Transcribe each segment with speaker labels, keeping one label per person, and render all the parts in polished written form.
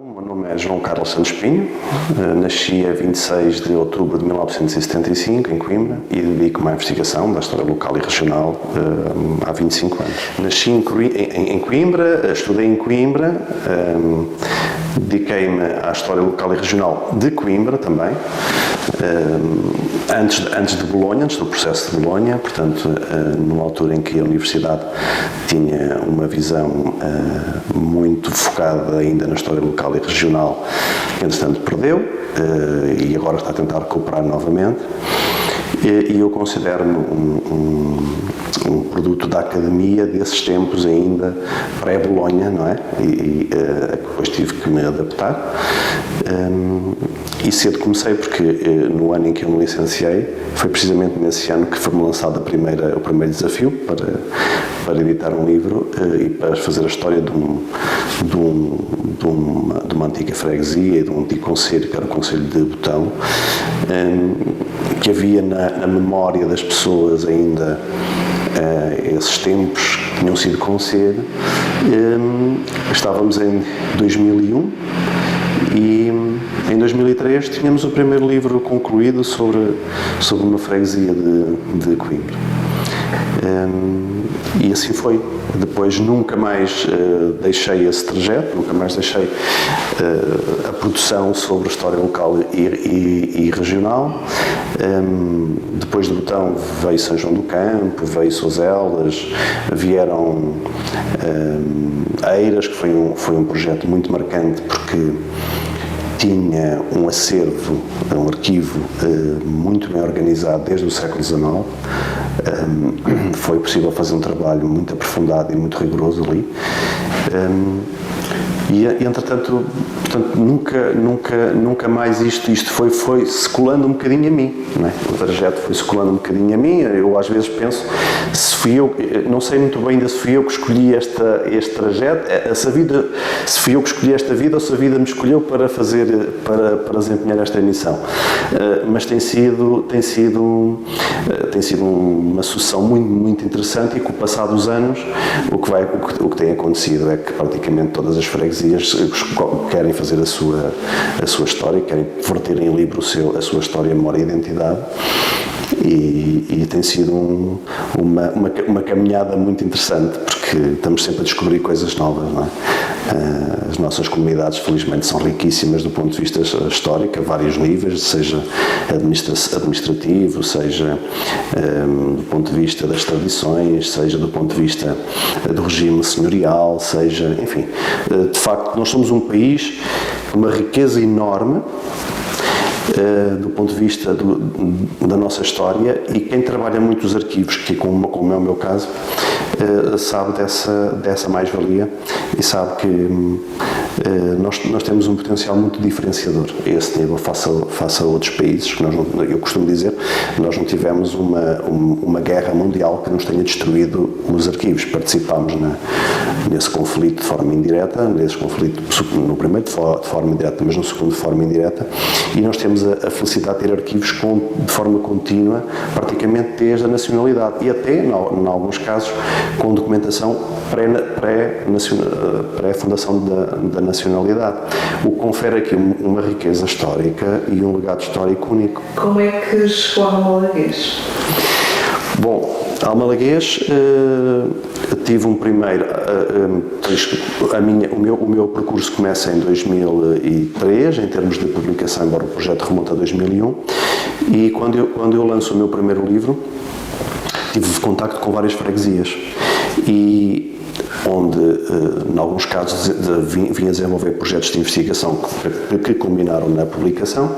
Speaker 1: O meu nome é João Carlos Santos Pinho, nasci a 26 de outubro de 1975 em Coimbra e dedico-me à investigação da história local e regional há 25 anos. Nasci em Coimbra, estudei em Coimbra, dediquei-me à história local e regional de Coimbra também, antes de Bolonha, antes do processo de Bolonha, portanto, numa altura em que a Universidade tinha uma visão muito focada ainda na história local e regional, que entretanto perdeu e agora está a tentar recuperar novamente. E eu considero-me um produto da academia desses tempos ainda pré-Bolonha, não é? E depois tive que me adaptar. E cedo comecei porque no ano em que eu me licenciei, foi precisamente nesse ano que foi-me lançado o primeiro desafio para editar um livro e para fazer a história de uma antiga freguesia e de um antigo concelho, que era o Concelho de Botão, que havia na memória das pessoas ainda esses tempos que tinham sido concelho. Estávamos em 2001 e em 2003 tínhamos o primeiro livro concluído sobre uma freguesia de Coimbra. E assim foi. Depois nunca mais deixei esse trajeto, nunca mais deixei a produção sobre história local e regional. Depois de Botão veio São João do Campo, veio Sozelas, vieram Eiras, que foi um projeto muito marcante porque tinha um acervo, um arquivo muito bem organizado desde o século XIX. Foi possível fazer um trabalho muito aprofundado e muito rigoroso ali. E entretanto, nunca mais isto foi se colando um bocadinho a mim, não é? O trajeto foi se colando um bocadinho a mim. Eu às vezes penso, se fui eu, não sei muito bem ainda se fui eu que escolhi este trajeto, se fui eu que escolhi esta vida ou se a vida me escolheu para desempenhar esta missão. Mas tem sido uma sucessão muito, muito interessante e com o passar dos anos o que tem acontecido é que praticamente todas as freguesias querem fazer a sua história, querem verter em livro a sua história, memória e identidade. E tem sido uma caminhada muito interessante, porque estamos sempre a descobrir coisas novas, não é? As nossas comunidades, felizmente, são riquíssimas do ponto de vista histórico, a vários níveis, seja administrativo, seja do ponto de vista das tradições, seja do ponto de vista do regime senhorial, seja, enfim, de facto, nós somos um país com uma riqueza enorme do ponto de vista da nossa história, e quem trabalha muito os arquivos, que como é o meu caso, sabe dessa mais-valia e sabe que nós temos um potencial muito diferenciador a esse nível face a outros países. Eu costumo dizer, nós não tivemos uma guerra mundial que nos tenha destruído os arquivos. Participámos nesse conflito de forma indireta, nesse conflito no primeiro de forma indireta, mas no segundo de forma indireta, e nós temos a felicidade de ter arquivos de forma contínua, praticamente desde a nacionalidade, e até, em alguns casos, com documentação pré-fundação da nacionalidade, o que confere aqui uma riqueza histórica e um legado histórico único.
Speaker 2: Como é que chegou a Almalaguês?
Speaker 1: Bom, Almalaguês, tive um primeiro, o meu percurso começa em 2003, em termos de publicação, embora o projeto remonte a 2001, e quando eu lanço o meu primeiro livro, tive contacto com várias freguesias, e onde, em alguns casos, vim a desenvolver projetos de investigação que culminaram na publicação,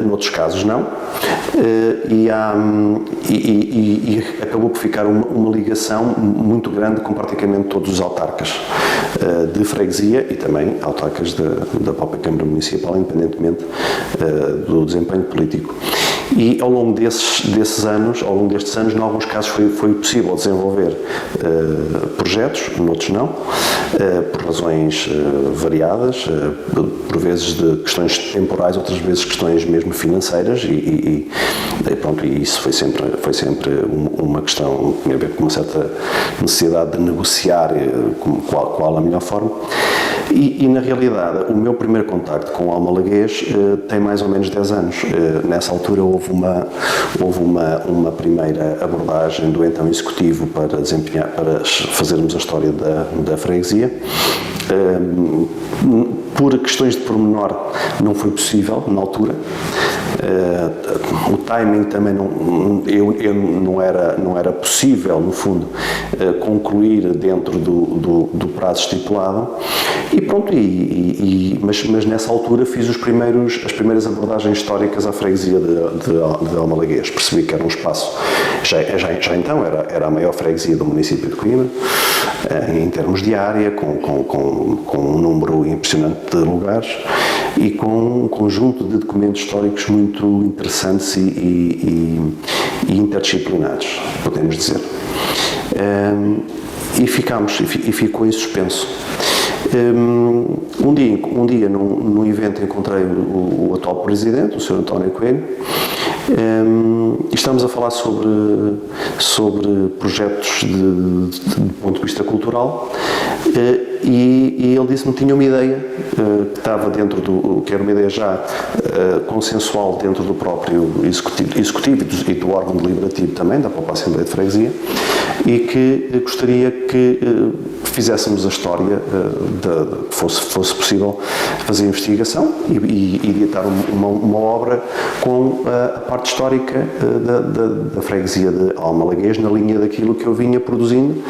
Speaker 1: noutros casos não, e acabou por ficar uma ligação muito grande com praticamente todos os autarcas de freguesia e também autarcas da própria Câmara Municipal, independentemente do desempenho político. E ao longo destes anos, em alguns casos foi possível desenvolver projetos, noutros não, por razões variadas, por vezes de questões temporais, outras vezes questões mesmo financeiras, e isso foi sempre uma questão que tinha a ver com uma certa necessidade de negociar qual a melhor forma. E na realidade, o meu primeiro contacto com o Almalaguês tem mais ou menos 10 anos. Nessa altura houve uma primeira abordagem do então executivo para fazermos a história da freguesia. Por questões de pormenor não foi possível na altura. O timing também não era possível, no fundo, concluir dentro do prazo estipulado. E pronto, mas nessa altura fiz as primeiras abordagens históricas à freguesia de Almalaguês. Percebi que era um espaço, já então era a maior freguesia do município de Coimbra, em termos de área, com um número impressionante de lugares e com um conjunto de documentos históricos muito interessantes e interdisciplinares, podemos dizer. E ficou em suspenso. Um dia num evento encontrei o atual presidente, o Sr. António Coelho, e estamos a falar sobre projetos do ponto de vista cultural, e ele disse-me que tinha uma ideia que estava que era uma ideia já consensual dentro do próprio executivo e do órgão deliberativo também, da própria Assembleia de Freguesia, e que gostaria que fizéssemos a história, que fosse possível fazer investigação e editar uma obra com a parte histórica da freguesia de Almalaguês, na linha daquilo que eu vinha produzindo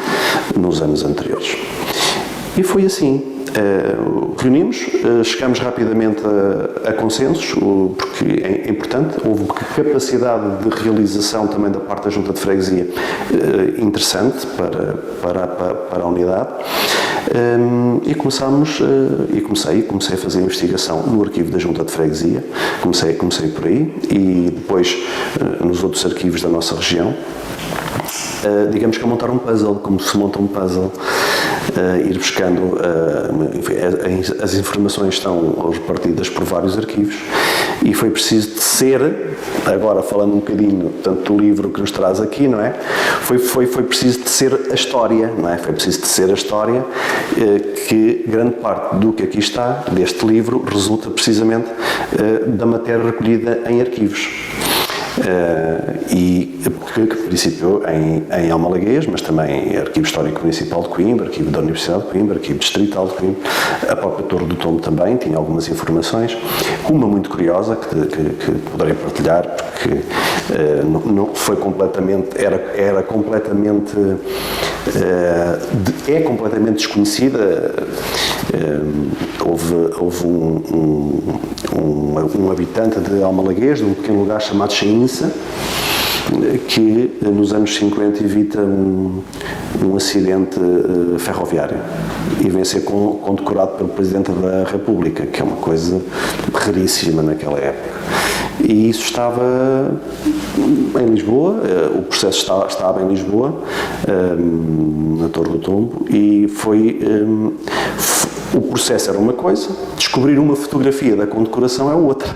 Speaker 1: nos anos anteriores. E foi assim. Reunimos, chegamos rapidamente a consensos, porque é importante, houve capacidade de realização também da parte da Junta de Freguesia interessante para a unidade, e comecei a fazer a investigação no arquivo da Junta de Freguesia, comecei por aí, e depois nos outros arquivos da nossa região. Digamos que a montar um puzzle, como se monta um puzzle, ir buscando, enfim, as informações estão repartidas por vários arquivos, e foi preciso de ser, agora falando um bocadinho tanto do livro que nos traz aqui, não é? Foi preciso de ser a história, não é? Foi preciso de ser a história, que grande parte do que aqui está, deste livro, resulta precisamente da matéria recolhida em arquivos. E que principiou em Almalaguês, mas também Arquivo Histórico Municipal de Coimbra, Arquivo da Universidade de Coimbra, Arquivo Distrital de Coimbra, a própria Torre do Tombo também tinha algumas informações, uma muito curiosa que poderei partilhar, porque não foi completamente, é completamente desconhecida. Houve um habitante de Almalaguês, de um pequeno lugar chamado Chainça, que nos anos 50 evita um acidente ferroviário e vem ser condecorado pelo Presidente da República, que é uma coisa raríssima naquela época. E isso estava em Lisboa, o processo estava em Lisboa, na Torre do Tombo, e o processo era uma coisa, descobrir uma fotografia da condecoração é outra.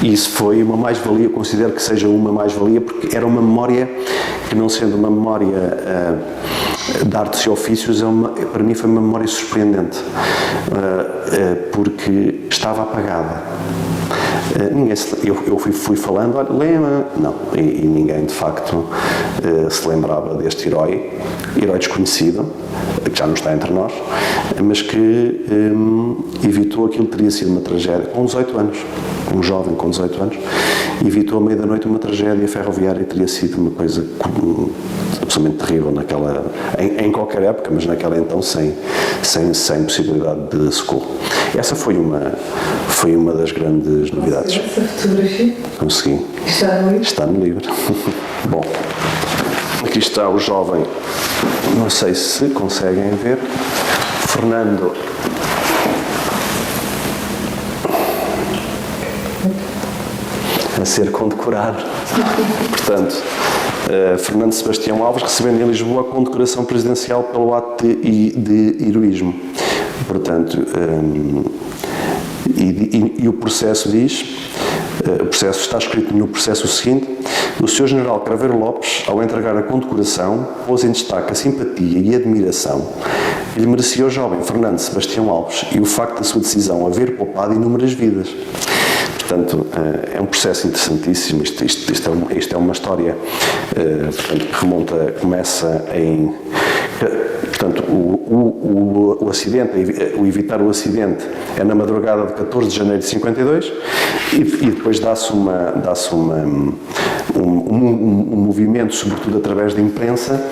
Speaker 1: E isso foi uma mais-valia, considero que seja uma mais-valia, porque era uma memória que, não sendo uma memória de artes e ofícios, para mim foi uma memória surpreendente, porque estava apagada. Eu fui falando, olha, lembra? Não, e ninguém de facto se lembrava deste herói desconhecido, que já não está entre nós, mas que evitou aquilo que teria sido uma tragédia com 18 anos, um jovem com 18 anos, evitou à meia da noite uma tragédia ferroviária, teria sido uma coisa absolutamente terrível em qualquer época, mas naquela então sem possibilidade de socorro. Essa foi uma das grandes novidades.
Speaker 2: Essa fotografia?
Speaker 1: Consegui.
Speaker 2: Está no livro?
Speaker 1: Está no livro. Bom, aqui está o jovem, não sei se conseguem ver, Fernando a ser condecorado. Portanto, Fernando Sebastião Alves recebendo em Lisboa a condecoração presidencial pelo ato de heroísmo. Portanto, e o processo diz, o processo está escrito no processo o seguinte: O Sr. General Craveiro Lopes, ao entregar a condecoração, pôs em destaque a simpatia e a admiração que lhe merecia o jovem Fernando Sebastião Alves e o facto da sua decisão haver poupado inúmeras vidas. Portanto, é um processo interessantíssimo. Isto é uma história portanto, que começa em... Portanto, o acidente, o evitar o acidente é na madrugada de 14 de janeiro de 52 e depois dá-se um movimento, sobretudo através da imprensa,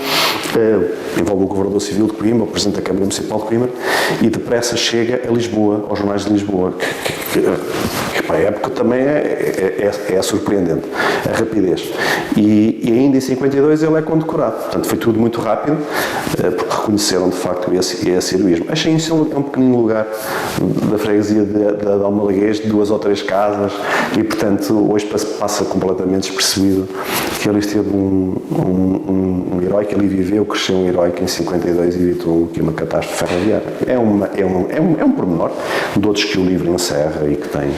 Speaker 1: envolve o Governador Civil de Coimbra, o Presidente da Câmara Municipal de Coimbra, e depressa chega a Lisboa, aos jornais de Lisboa, que para a época também é surpreendente, a rapidez. E ainda em 52 ele é condecorado. Portanto, foi tudo muito rápido, porque reconheceram de facto esse heroísmo. Achei isso um pequenino lugar da freguesia de Almalaguês, de 2 ou 3 casas, e portanto hoje passa completamente despercebido que ali esteve um herói que ali viveu, cresceu um herói que em 52 evitou aqui uma catástrofe ferroviária. É um pormenor de outros que o livro encerra e que tem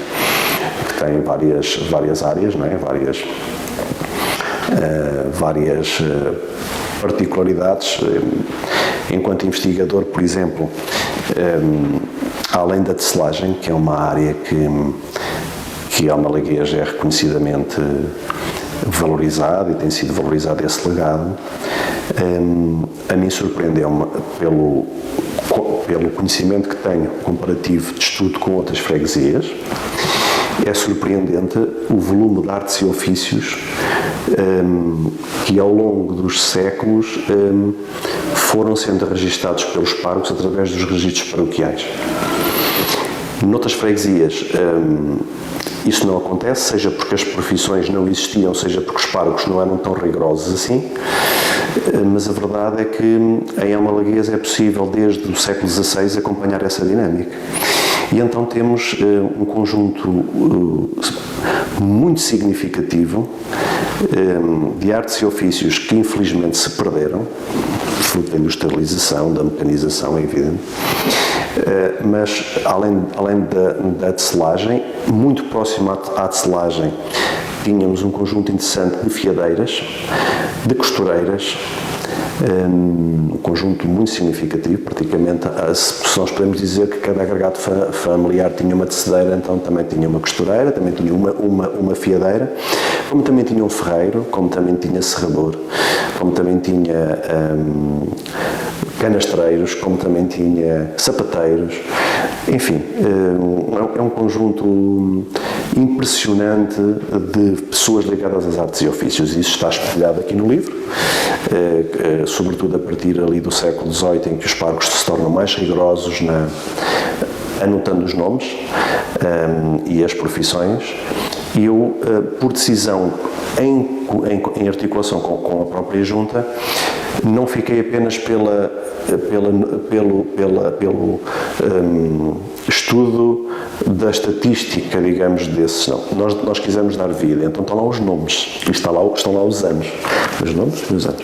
Speaker 1: várias áreas, não é? Várias particularidades. Enquanto investigador, por exemplo, além da tecelagem, que é uma área que Almalaguês é reconhecidamente valorizado e tem sido valorizado esse legado, a mim surpreendeu-me pelo conhecimento que tenho comparativo de estudo com outras freguesias. É surpreendente o volume de artes e ofícios que ao longo dos séculos foram sendo registados pelos párocos através dos registros paroquiais. Noutras freguesias isso não acontece, seja porque as profissões não existiam, seja porque os párocos não eram tão rigorosos assim, mas a verdade é que em Almalaguês é possível desde o século XVI acompanhar essa dinâmica. E então temos um conjunto muito significativo de artes e ofícios que infelizmente se perderam, fruto da industrialização, da mecanização, é evidente, mas além da tecelagem, muito próximo à tecelagem, tínhamos um conjunto interessante de fiadeiras, de costureiras, um conjunto muito significativo, praticamente, se nós podemos dizer que cada agregado familiar tinha uma tecedeira, então também tinha uma costureira, também tinha uma fiadeira, como também tinha um ferreiro, como também tinha serrador, como também tinha canastreiros, como também tinha sapateiros, enfim, é um conjunto impressionante de pessoas ligadas às artes e ofícios. Isso está espelhado aqui no livro, sobretudo a partir ali do século XVIII, em que os párocos se tornam mais rigorosos anotando os nomes e as profissões. E eu, por decisão, em articulação com a própria Junta, não fiquei apenas pelo estudo da estatística, digamos, desses. Não. Nós quisemos dar vida, então estão lá os nomes, e estão lá os anos. Os nomes e os anos.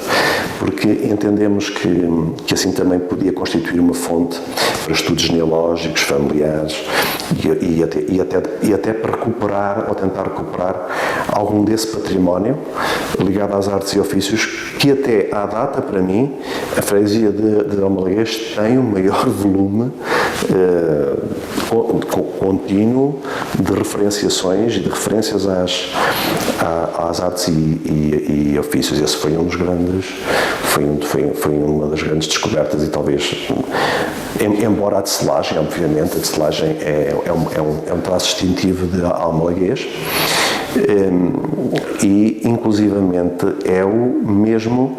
Speaker 1: Porque entendemos que assim também podia constituir uma fonte para estudos genealógicos, familiares, e até para recuperar, ou tentar recuperar, algum desse património ligado às artes e ofícios, que até à data, para mim, a freguesia de Almalaguês tem o maior volume contínuo de referenciações e de referências às artes e ofícios. Esse foi um dos grandes, foi uma das grandes descobertas, e talvez, embora a tecelagem, obviamente, a tecelagem é um traço distintivo de Almalaguês, e inclusivamente é o mesmo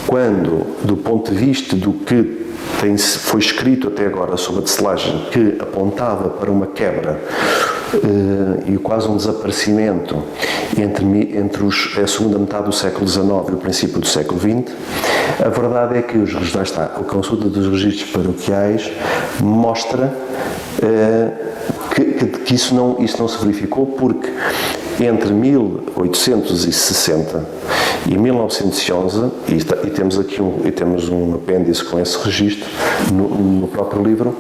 Speaker 1: quando, do ponto de vista do que foi escrito até agora sobre a tecelagem, que apontava para uma quebra e quase um desaparecimento entre a segunda metade do século XIX e o princípio do século XX, a verdade é que a consulta dos registros paroquiais mostra que isso não se verificou, porque entre 1860 e 1911, e temos aqui um apêndice com esse registro no próprio livro,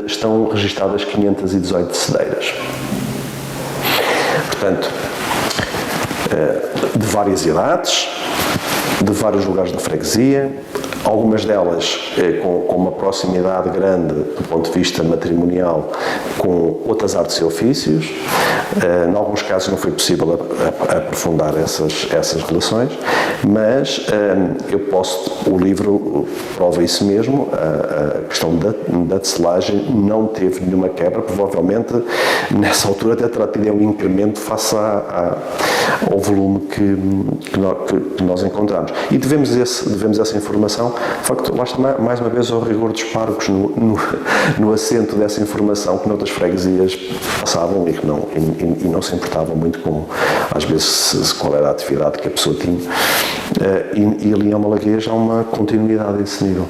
Speaker 1: estão registadas 518 tecedeiras. Portanto, de várias idades, de vários lugares da freguesia, algumas delas com uma proximidade grande do ponto de vista matrimonial com outras artes e ofícios. Em alguns casos não foi possível aprofundar essas relações, mas o livro prova isso mesmo. A questão da tecelagem não teve nenhuma quebra, provavelmente nessa altura até terá tido um incremento face ao volume que nós encontramos. E devemos essa informação, de facto, lá está mais uma vez ao rigor dos párocos no assento dessa informação que noutras freguesias passavam e não se importavam muito com, às vezes, qual era a atividade que a pessoa tinha. E ali em Almalaguês há uma continuidade desse nível.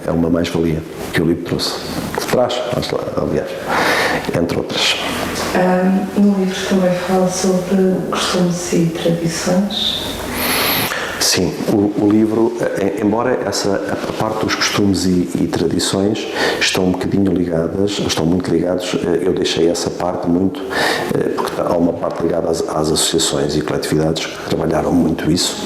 Speaker 1: É uma mais-valia que o livro trouxe. Que traz, aliás, entre outras.
Speaker 2: No livro também fala sobre costumes e tradições.
Speaker 1: Sim, o livro, embora a parte dos costumes e tradições estão um bocadinho ligadas, estão muito ligados, eu deixei essa parte muito, porque há uma parte ligada às associações e coletividades que trabalharam muito isso,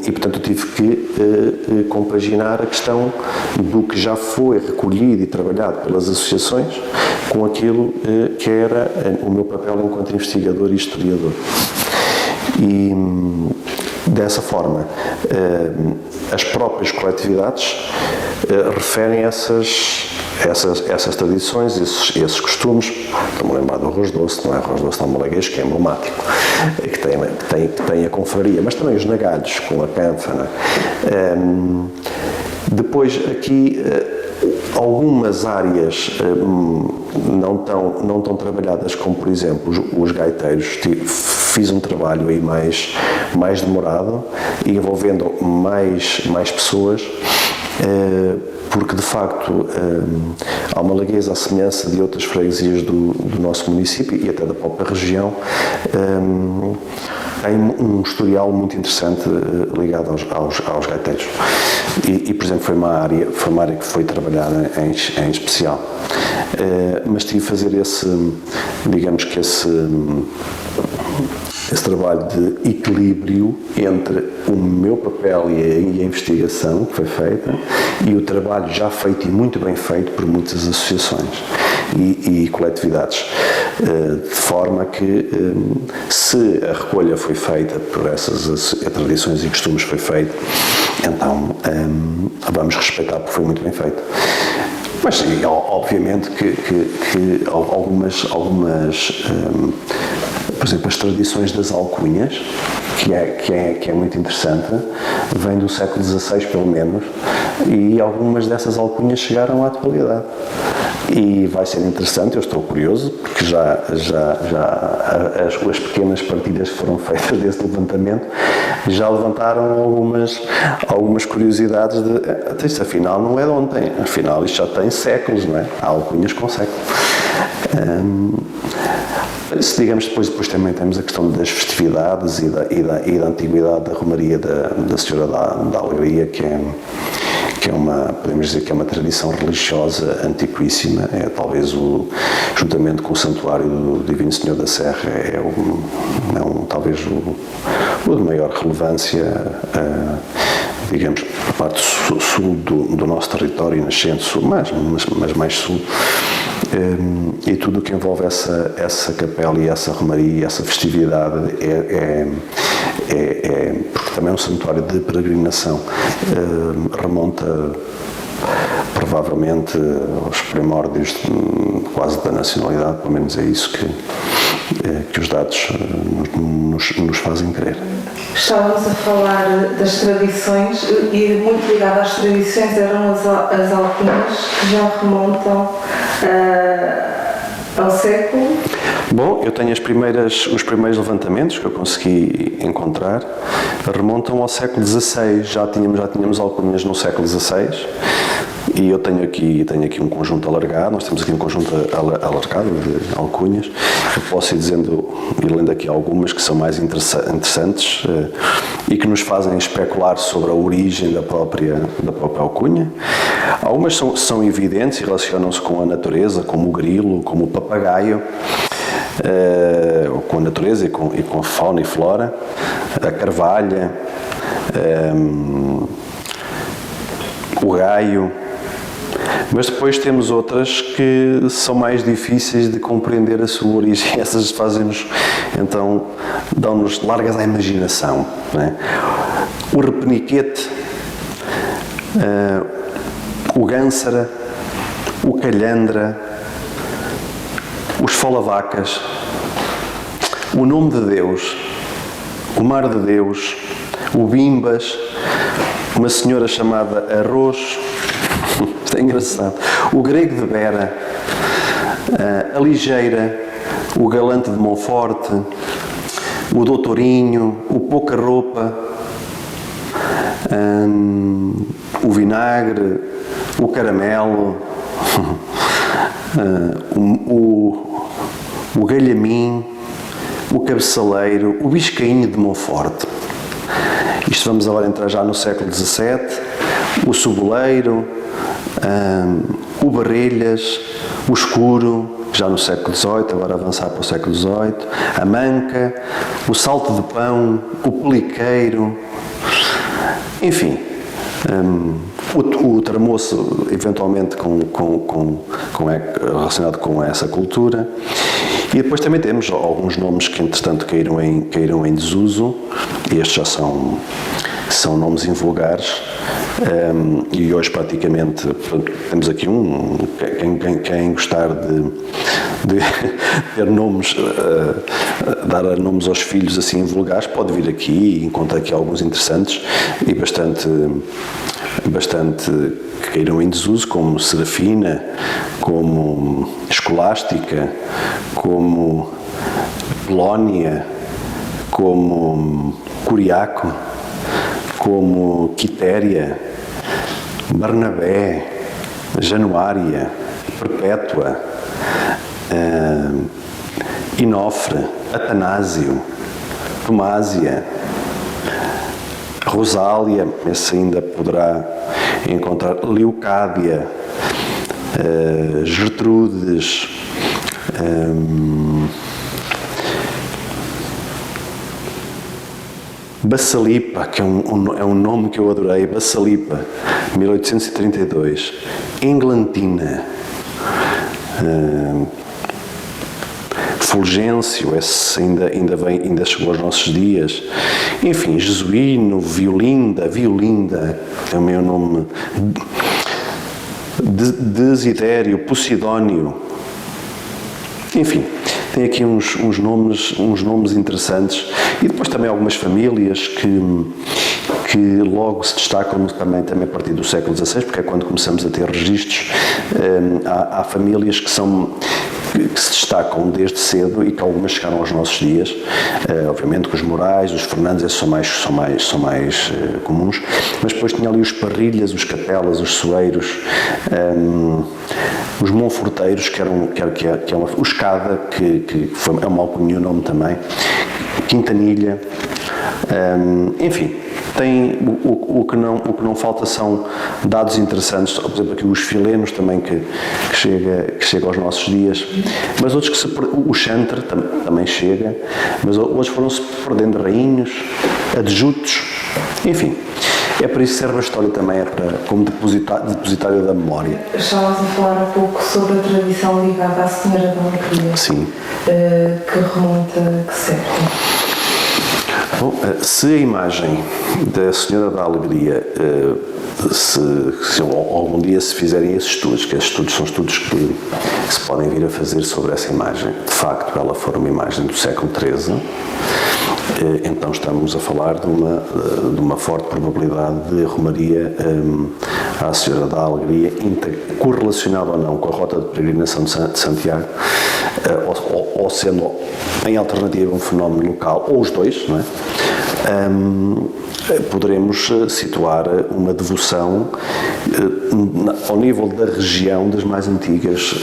Speaker 1: e portanto eu tive que compaginar a questão do que já foi recolhido e trabalhado pelas associações com aquilo que era o meu papel enquanto investigador e historiador. E dessa forma, as próprias coletividades referem essas tradições, esses costumes. Estou-me a lembrar do arroz doce, não é? Arroz doce de Almalaguês, que é emblemático, que tem a confraria, mas também os nagalhos com a cânfana. Depois aqui algumas áreas não tão trabalhadas como, por exemplo, os gaiteiros. Fiz um trabalho aí mais demorado e envolvendo mais pessoas, porque de facto Almalaguês, à semelhança de outras freguesias do nosso município e até da própria região, tem um historial muito interessante ligado aos gaiteiros. E, por exemplo, foi uma área que foi trabalhada em especial. Mas tive de fazer esse trabalho de equilíbrio entre o meu papel e a investigação que foi feita e o trabalho já feito e muito bem feito por muitas associações e coletividades, de forma que se a recolha foi feita por essas tradições e costumes foi feita, então vamos respeitar porque foi muito bem feito. Mas obviamente que algumas por exemplo, as tradições das alcunhas, que é muito interessante, vêm do século XVI pelo menos, e algumas dessas alcunhas chegaram à atualidade. E vai ser interessante, eu estou curioso, porque já as pequenas partidas que foram feitas desse levantamento já levantaram algumas curiosidades de isto afinal não é de ontem, afinal isto já tem séculos, não é? Há alcunhas com séculos. Se digamos, depois também temos a questão das festividades e da antiguidade da Romaria da Senhora da Alegria, que é podemos dizer que é uma tradição religiosa antiquíssima, talvez juntamente com o Santuário do Divino Senhor da Serra, talvez o de maior relevância, digamos, a parte sul do nosso território, nascente sul, mas mais sul. E tudo o que envolve essa capela e essa romaria e essa festividade porque também é um santuário de peregrinação, remonta provavelmente aos primórdios quase da nacionalidade, pelo menos é isso que os dados nos fazem crer.
Speaker 2: Estávamos a falar das tradições e muito ligado às tradições eram as alcunhas que já remontam ao século.
Speaker 1: Bom, eu tenho os primeiros levantamentos que eu consegui encontrar remontam ao século XVI. Já tínhamos alcunhas no século XVI. E eu tenho aqui um conjunto alargado, nós temos aqui um conjunto alargado de alcunhas. Eu posso ir dizendo e lendo aqui algumas que são mais interessantes e que nos fazem especular sobre a origem da própria alcunha. Algumas são evidentes e relacionam-se com a natureza, como o grilo, como o papagaio. com a natureza e com a fauna e flora, a carvalha, o gaio. Mas depois temos outras que são mais difíceis de compreender a sua origem. Essas fazem-nos, então, dão-nos largas à imaginação, não é? O repeniquete, o gânsara, o calhandra, os folavacas, o nome de Deus, o mar de Deus, o bimbas, uma senhora chamada Arroz, isto é engraçado, o grego de Bera, a ligeira, o galante de Monforte, o doutorinho, o pouca roupa, o vinagre, o caramelo, o galhamim, o cabecaleiro, o biscainho de Monforte. Isto vamos agora entrar já no século XVII, o soboleiro, o barrilhas, o escuro, já no século XVIII, agora avançar para o século XVIII, a manca, o salto de pão, o peliqueiro, enfim, o tramoço, eventualmente relacionado com essa cultura. E depois também temos alguns nomes que, entretanto, caíram em desuso, e estes já são nomes invulgares, e hoje praticamente temos aqui quem gostar de ter nomes, dar nomes aos filhos assim invulgares, pode vir aqui e encontrar aqui alguns interessantes e bastante que caíram em desuso, como Serafina, como Escolástica, como Polónia, como Curiaco, como Quitéria, Barnabé, Januária, Perpétua, Inofre, Atanásio, Tomásia, Rosália, esse ainda poderá encontrar, Leocádia, Gertrudes, Bassalipa, que é um nome que eu adorei, Bassalipa, 1832, Englantina, Fulgêncio, esse ainda chegou aos nossos dias, enfim, Jesuíno, Violinda, também é o nome, Desidério, Posidónio, enfim, tem aqui uns nomes interessantes, e depois também algumas famílias que logo se destacam também a partir do século XVI, porque é quando começamos a ter registros. Há famílias que se destacam desde cedo e que algumas chegaram aos nossos dias. Obviamente que os Morais, os Fernandes, esses são mais comuns, mas depois tinha ali os Parrilhas, os Capelas, os Soeiros, os Monforteiros, que é uma, o Escada, que é uma alcunha o nome também, Quintanilha, enfim. Tem, o que não falta são dados interessantes, por exemplo, aqui os Filenos também, que chega aos nossos dias, mas outros o Chantre também chega, mas outros foram-se perdendo, rainhos, adjutos, enfim. É para isso que serve a história também, como depositário da memória.
Speaker 2: Estavas a falar um pouco sobre a tradição ligada à Senhora da Alegria.
Speaker 1: Sim.
Speaker 2: Que remonta a que século?
Speaker 1: Bom, se a imagem da Senhora da Alegria, se algum dia se fizerem esses estudos, que esses estudos são estudos que se podem vir a fazer sobre essa imagem, de facto ela for uma imagem do século XIII, então estamos a falar de uma forte probabilidade de romaria à Senhora da Alegria, correlacionada ou não com a rota de peregrinação de Santiago, ou sendo em alternativa um fenómeno local, ou os dois, não é? Poderemos situar uma devoção ao nível da região das mais antigas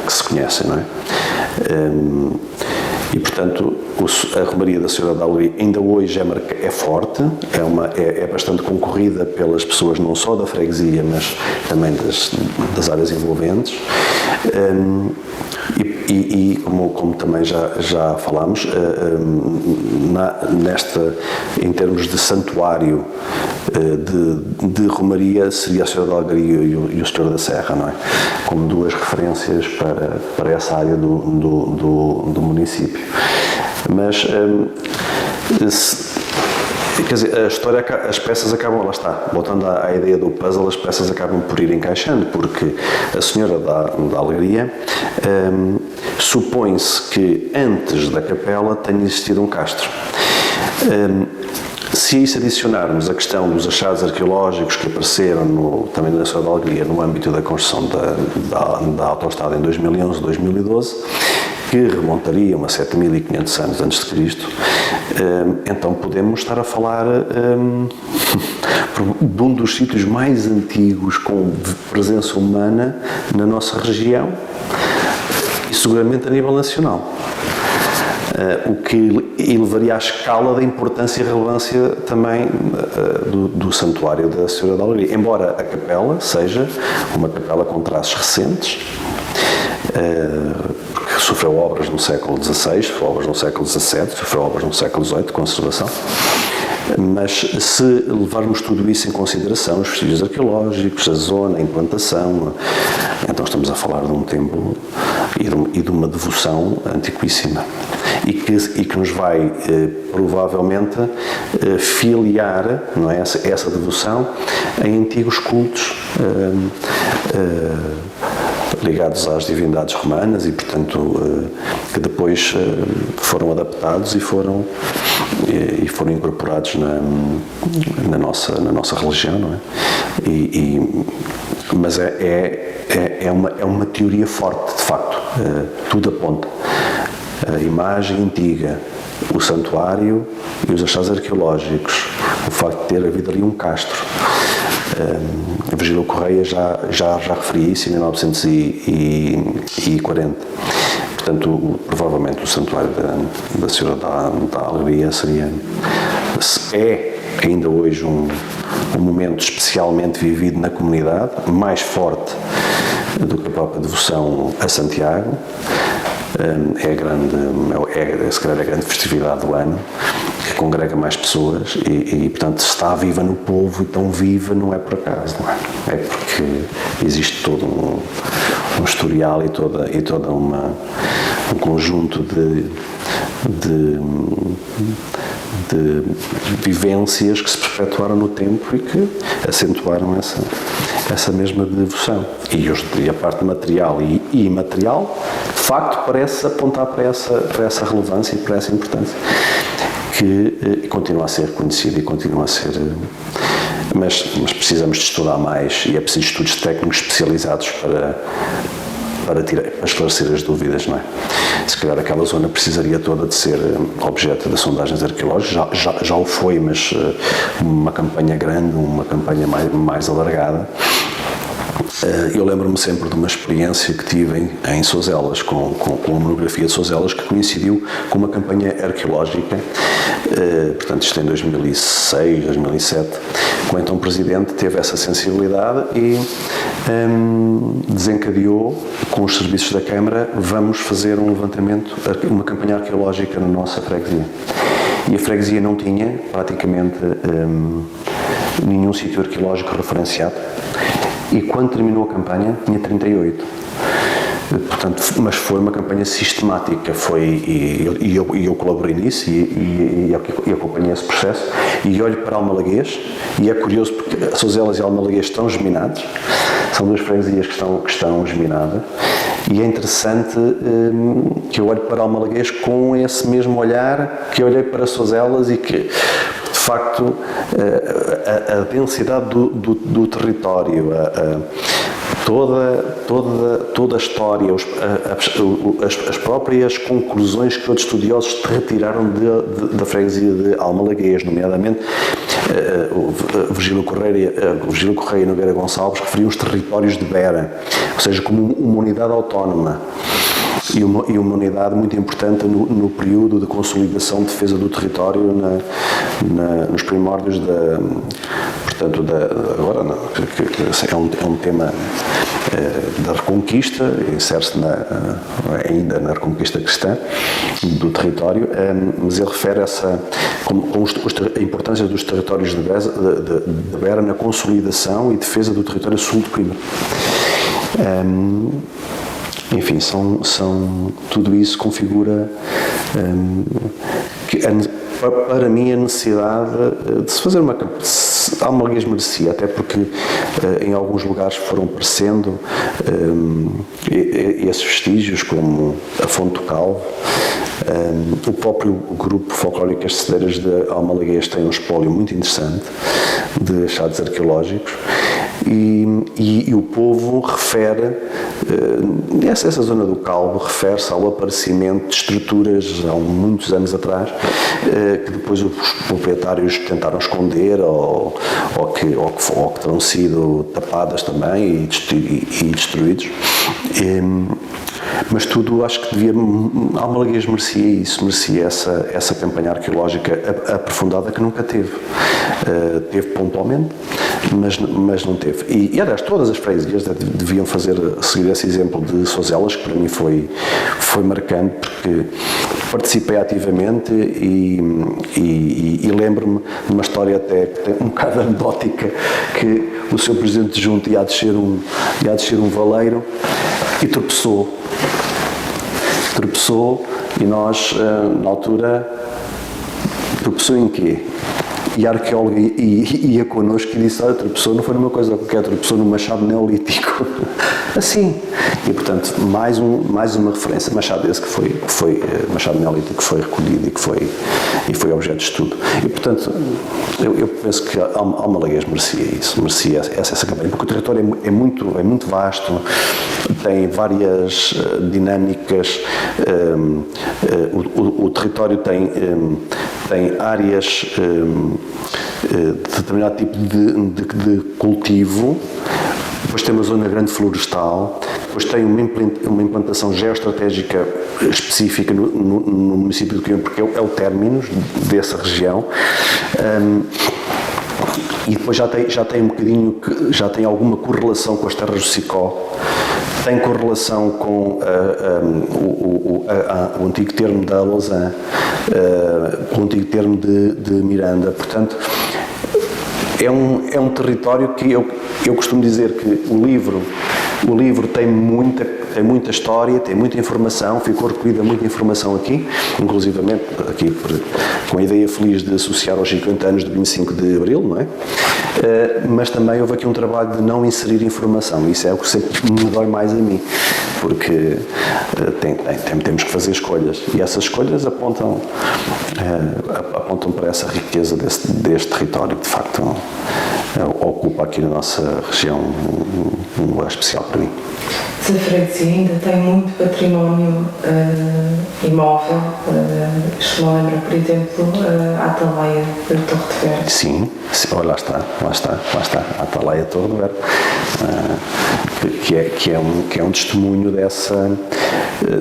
Speaker 1: que se conhecem, não é? E, portanto, a Romaria da Senhora da Alegria ainda hoje é forte, é bastante concorrida pelas pessoas não só da freguesia, mas também das áreas envolventes. E como também já falámos, em termos de santuário de Romaria, seria a Senhora da Alegria e o Senhor da Serra, não é? Como duas referências para essa área do município. Mas, quer dizer, a história, as peças acabam, lá está, voltando à ideia do puzzle, as peças acabam por ir encaixando, porque a Senhora da Alegria, supõe-se que antes da capela tenha existido um castro. Se a isso adicionarmos a questão dos achados arqueológicos que apareceram também na Senhora da Alegria no âmbito da construção da autoestrada em 2011, 2012, que remontariam a 7.500 anos antes de Cristo, então podemos estar a falar de um dos sítios mais antigos com presença humana na nossa região e seguramente a nível nacional. O que elevaria à escala da importância e relevância também do Santuário da Senhora da Alegria. Embora a capela seja uma capela com traços recentes, porque sofreu obras no século XVI, sofreu obras no século XVII, sofreu obras no século XVIII de conservação. Mas se levarmos tudo isso em consideração, os vestígios arqueológicos, a zona, a implantação, então estamos a falar de um templo e de uma devoção antiquíssima. E que nos vai, provavelmente, filiar, não é, essa devoção em antigos cultos ligados às divindades romanas e, portanto, que depois foram adaptados e foram incorporados na nossa religião, não é? Mas é uma teoria forte, de facto. Tudo aponta. A imagem antiga, o santuário e os achados arqueológicos, o facto de ter havido ali um castro. Virgílio Correia já referia isso em 1940. Portanto, provavelmente o Santuário da Senhora da Alegria é ainda hoje um momento especialmente vivido na comunidade, mais forte do que a própria devoção a Santiago. Se calhar a grande festividade do ano, que congrega mais pessoas e portanto, está viva no povo, e tão viva não é por acaso, não é? É porque existe todo um historial e toda um conjunto de vivências que se perpetuaram no tempo e que acentuaram essa mesma devoção. E a parte material e imaterial, de facto, parece apontar para essa relevância e para essa importância, que continua a ser reconhecida e continua a ser... Mas precisamos de estudar mais e é preciso estudos técnicos especializados para esclarecer as dúvidas, não é? Se calhar aquela zona precisaria toda de ser objeto de sondagens arqueológicas, já o foi, mas uma campanha grande, uma campanha mais alargada. Eu lembro-me sempre de uma experiência que tive em Sozelas, com a monografia de Sozelas, que coincidiu com uma campanha arqueológica, portanto isto em 2006, 2007, o então Presidente teve essa sensibilidade e desencadeou com os serviços da Câmara, vamos fazer um levantamento, uma campanha arqueológica na nossa freguesia. E a freguesia não tinha praticamente nenhum sítio arqueológico referenciado. E quando terminou a campanha, tinha 38. Portanto, mas foi uma campanha sistemática, e eu colaborei nisso e acompanhei esse processo. E olho para Almalaguês, e é curioso porque Sozelas e Almalaguês estão geminados, são duas freguesias que estão geminadas, e é interessante que eu olho para Almalaguês com esse mesmo olhar que eu olhei para Sozelas e que, de facto, a densidade do território, toda a história, as próprias conclusões que outros estudiosos retiraram da freguesia de Almalaguês, nomeadamente o Virgílio Correia e Nogueira Gonçalves referiam os territórios de Beira, ou seja, como uma unidade autónoma. e uma unidade muito importante no período de consolidação de defesa do território nos primórdios portanto, agora é um tema da Reconquista, insere-se ainda na Reconquista cristã do território, mas ele refere a importância dos territórios de Beira na consolidação e defesa do território sul de Coimbra. Enfim, tudo isso configura para mim a necessidade de se fazer uma Almalaguês merecia, até porque em alguns lugares foram aparecendo esses vestígios, como a Fonte do Calvo. O próprio grupo folclórico As Cedeiras de Almalaguês tem um espólio muito interessante de achados arqueológicos e o povo refere, essa zona do Calvo refere-se ao aparecimento de estruturas há muitos anos atrás que depois os proprietários tentaram esconder ou que terão sido tapadas também e destruídos. Mas tudo, acho que Almalaguês merecia isso, merecia essa campanha arqueológica aprofundada que nunca teve. Teve pontualmente, mas não teve. E aliás, todas as freguesias deviam seguir esse exemplo de Sozelas, que para mim foi marcante, porque participei ativamente e lembro-me de uma história até que tem um bocado anedótica, que o seu presidente junto ia descer um valeiro e tropeçou e nós, na altura, tropeçou em quê? E a arqueóloga ia connosco e disse: olha, tropeçou, não foi numa coisa qualquer, tropeçou num machado neolítico. Assim. E, portanto, mais uma referência. Machado esse que foi machado neolítico, que foi recolhido e foi objeto de estudo. E, portanto, eu penso que Almalaguês merecia isso, merecia essa campanha, porque o território é muito vasto, tem várias dinâmicas, o território tem áreas de determinado tipo de cultivo, depois tem uma zona grande florestal, depois tem uma implantação geoestratégica específica no município de Coimbra, porque é o términus dessa região. E depois já tem um bocadinho, já tem alguma correlação com as terras do Sicó, tem correlação com o antigo termo da Lausanne, com o antigo termo de Miranda. Portanto, é um território que eu costumo dizer que o livro tem muita história, tem muita informação, ficou recolhida muita informação aqui, inclusivamente aqui com a ideia feliz de associar aos 50 anos de 25 de Abril, não é? Mas também houve aqui um trabalho de não inserir informação, isso é o que sempre me dói mais a mim, porque temos que fazer escolhas, e essas escolhas apontam para essa riqueza deste território, que de facto ocupa aqui na nossa região um lugar especial para mim.
Speaker 2: A freguesia ainda tem muito património imóvel. Isto me lembra, por exemplo, a Atalaia da Torre de Vera.
Speaker 1: Sim, olha, lá está, a Atalaia Torre de Vera, que é um testemunho dessa.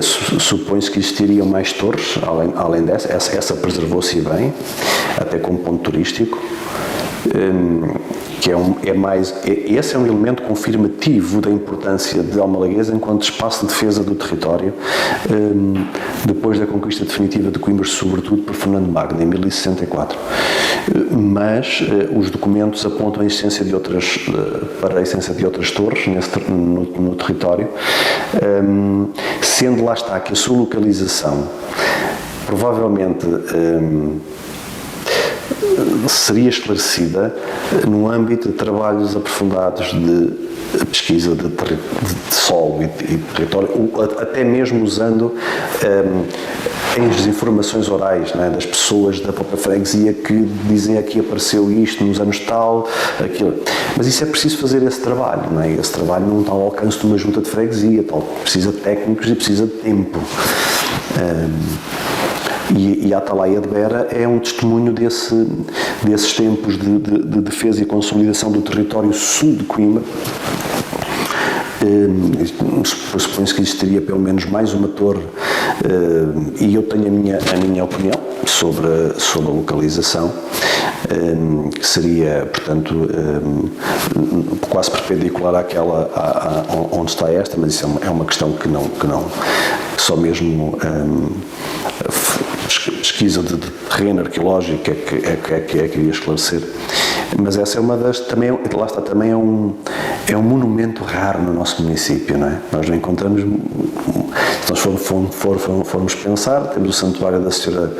Speaker 1: Supõe-se que existiriam mais torres, além dessa. Essa preservou-se bem, até como ponto turístico. Esse é um elemento confirmativo da importância de Almalaguês enquanto espaço de defesa do território, depois da conquista definitiva de Coimbra, sobretudo por Fernando Magno, em 1064. Mas os documentos apontam a existência para a existência de outras torres no território, sendo lá está que a sua localização provavelmente seria esclarecida no âmbito de trabalhos aprofundados de pesquisa de solo e território, até mesmo usando as informações orais, não é, das pessoas da própria freguesia que dizem aqui apareceu isto nos anos tal, aquilo. Mas isso é preciso fazer esse trabalho, não é? Esse trabalho não está ao alcance de uma junta de freguesia, precisa de técnicos e precisa de tempo. E a Atalaia de Beira é um testemunho desses tempos de defesa e consolidação do território sul de Coimbra, Supõe-se que existiria pelo menos mais uma torre, e eu tenho a minha opinião sobre a localização, que seria, portanto, quase perpendicular àquela onde está esta, mas isso é uma questão que só mesmo pesquisa de terreno arqueológico é que iria esclarecer. Mas essa é uma das, também, lá está, também é um monumento raro no nosso município, não é? Nós não encontramos, se nós formos pensar, temos o Santuário da Senhora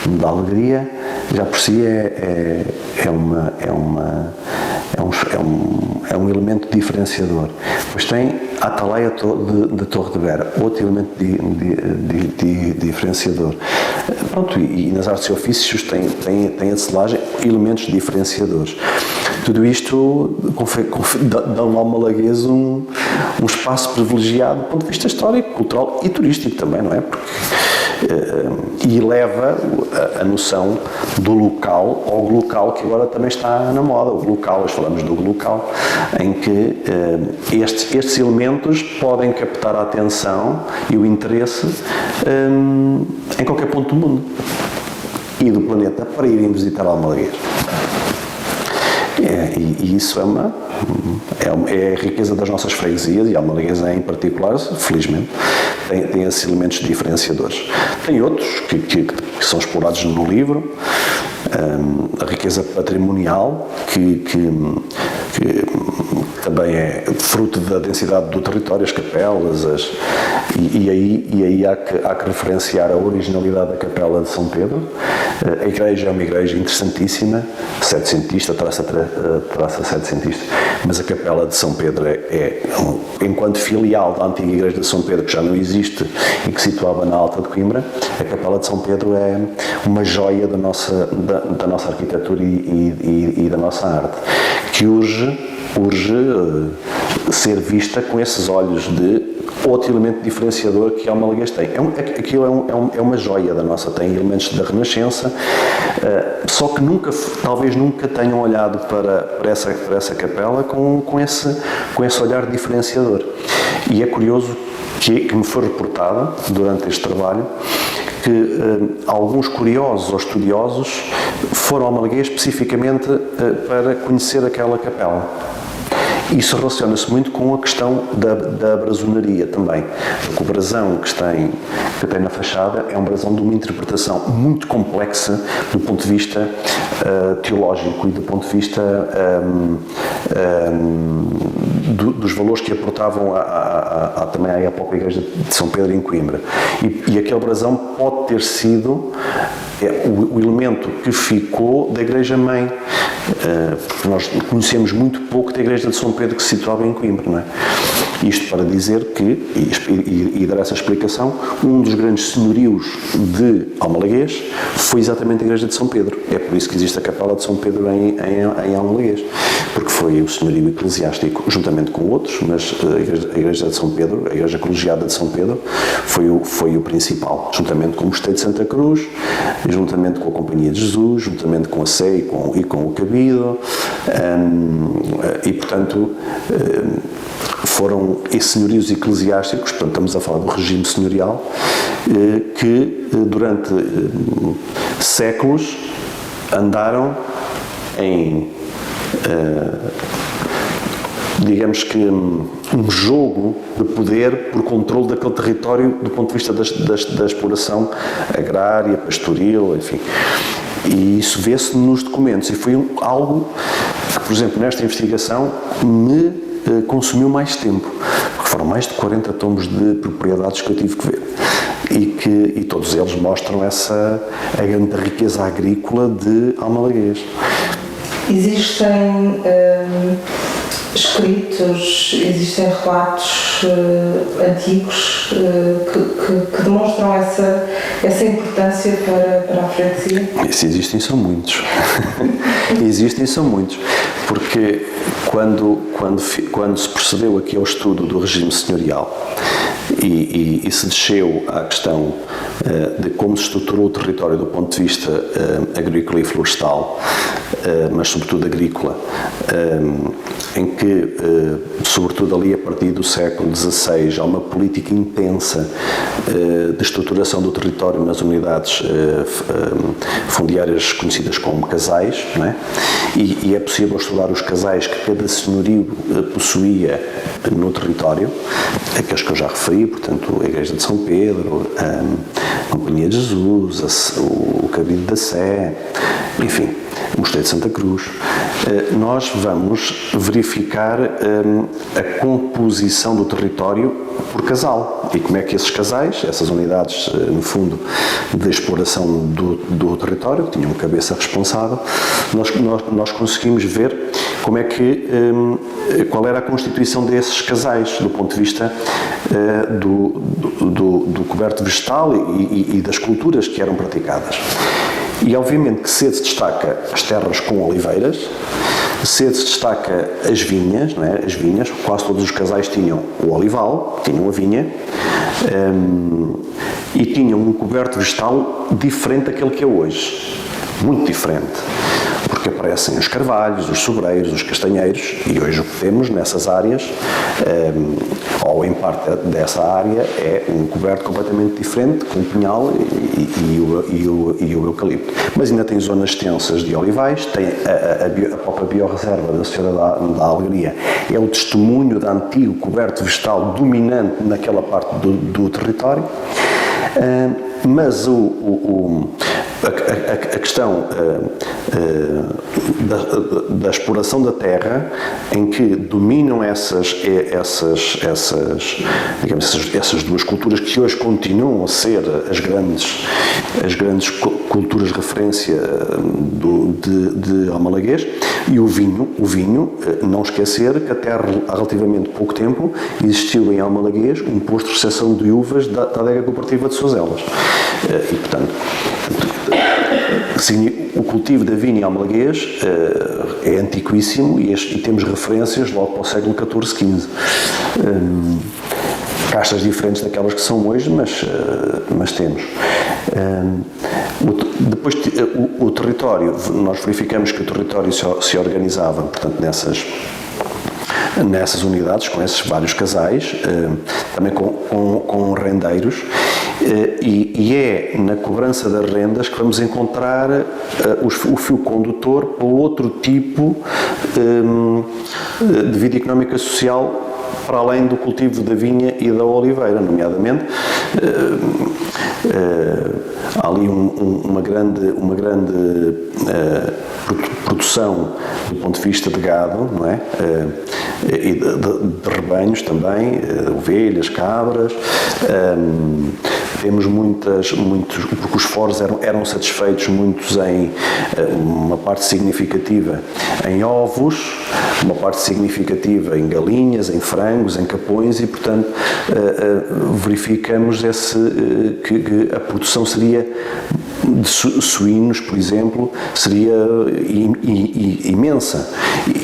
Speaker 1: da Alegria, já por si é um elemento diferenciador. Depois tem a Atalaia de Torre de Vera, outro elemento diferenciador. Pronto, e nas artes e ofícios tem a selagem, elementos diferenciadores. Tudo isto dá ao malaguês um espaço privilegiado do ponto de vista histórico, cultural e turístico também, não é? E leva a noção do local ao glocal, que agora também está na moda. O glocal, nós falamos do glocal, em que estes elementos podem captar a atenção e o interesse em qualquer ponto do mundo e do planeta para irem visitar Almalaguês. E isso é a riqueza das nossas freguesias, e Almalaguês em particular, felizmente, tem esses elementos diferenciadores. Tem outros que são explorados no livro, a riqueza patrimonial, que também é fruto da densidade do território, as capelas, e aí há que referenciar a originalidade da Capela de São Pedro. A igreja é uma igreja interessantíssima, setecentista, traça setecentista, mas a Capela de São Pedro enquanto filial da antiga igreja de São Pedro, que já não existe e que se situava na Alta de Coimbra, a Capela de São Pedro é uma joia da nossa arquitetura e da nossa arte, que urge ser vista com esses olhos de outro elemento diferenciador que Almalaguês tem. Aquilo é uma joia da nossa, tem elementos da Renascença, só que talvez nunca tenham olhado para essa capela com esse olhar diferenciador. E é curioso que me foi reportado durante este trabalho que alguns curiosos ou estudiosos foram ao Almalaguês especificamente para conhecer aquela capela. Isso relaciona-se muito com a questão da brasonaria também, porque o brasão que tem na fachada é um brasão de uma interpretação muito complexa do ponto de vista teológico e do ponto de vista dos valores que aportavam também à própria igreja de São Pedro em Coimbra. E aquele brasão pode ter sido o elemento que ficou da igreja-mãe, porque nós conhecemos muito pouco da igreja de São Pedro que se situava em Coimbra, não é? Isto para dizer que, e dar essa explicação, um dos grandes senhorios de Almalaguês foi exatamente a igreja de São Pedro. É por isso que existe a Capela de São Pedro em Almalaguês, porque foi o senhorio eclesiástico, juntamente com outros, mas a igreja de São Pedro, a igreja colegiada de São Pedro, foi o principal, juntamente com o Mosteiro de Santa Cruz, juntamente com a Companhia de Jesus, juntamente com a Sé e com o Cabido, e portanto foram esses senhorios eclesiásticos, portanto estamos a falar do regime senhorial, que durante séculos andaram em, digamos que, um jogo de poder por controle daquele território do ponto de vista da exploração agrária, pastoril, enfim. E isso vê-se nos documentos, e foi algo que, por exemplo, nesta investigação me consumiu mais tempo, porque foram mais de 40 tomos de propriedades que eu tive que ver, e todos eles mostram a grande riqueza agrícola de Almalaguês.
Speaker 2: Existem escritos, existem relatos antigos que demonstram essa importância para a freguesia?
Speaker 1: Se existem, são muitos. Existem, são muitos. Porque quando se procedeu aqui ao estudo do regime senhorial e se desceu à questão de como se estruturou o território do ponto de vista agrícola e florestal, mas sobretudo agrícola, em que, sobretudo ali a partir do século XVI, há uma política intensa de estruturação do território nas unidades fundiárias conhecidas como casais, não é? E é possível estudar os casais que cada senhorio possuía no território, aqueles que eu já referi, portanto, a Igreja de São Pedro, a Companhia de Jesus, o Cabildo da Sé, enfim, o Mosteiro de Santa Cruz. Nós vamos verificar a composição do território por casal e como é que esses casais, essas unidades, no fundo, de exploração do território, que tinham cabeça responsável, nós conseguimos ver como é que, qual era a constituição desses casais, do ponto de vista do coberto vegetal e das culturas que eram praticadas. E obviamente que se destaca as terras com oliveiras, se destaca as vinhas, não é? As vinhas, quase todos os casais tinham o olival, tinham a vinha, e tinham um coberto vegetal diferente daquele que é hoje, muito diferente, porque aparecem os carvalhos, os sobreiros, os castanheiros, e hoje o que temos nessas áreas, ou em parte dessa área, é um coberto completamente diferente, com o pinhal e o eucalipto. Mas ainda tem zonas extensas de olivais, tem a própria biorreserva da Senhora da Alegria, é o testemunho da antigo coberto vegetal dominante naquela parte do território, mas a questão da exploração da terra, em que dominam essas duas culturas que hoje continuam a ser as grandes culturas de referência de Almalaguês, e o vinho, não esquecer que até há relativamente pouco tempo existiu em Almalaguês um posto de recepção de uvas da adega cooperativa de Sozelas. E, portanto, o cultivo da vinha em Almalaguês é antiquíssimo e temos referências logo para o século XIV, XV. Castas diferentes daquelas que são hoje, mas temos. Depois, o território, nós verificamos que o território se organizava, portanto, nessas unidades, com esses vários casais, também com rendeiros, e é na cobrança das rendas que vamos encontrar o fio condutor para outro tipo de vida económica social, para além do cultivo da vinha e da oliveira, nomeadamente. Há ali uma grande produção do ponto de vista de gado, não é? E de rebanhos também, ovelhas, cabras. Temos muitos, porque os foros eram satisfeitos muitos em uma parte significativa em ovos, uma parte significativa em galinhas, em frangos, em capões, e portanto verificamos que a produção seria de suínos, por exemplo, seria imensa,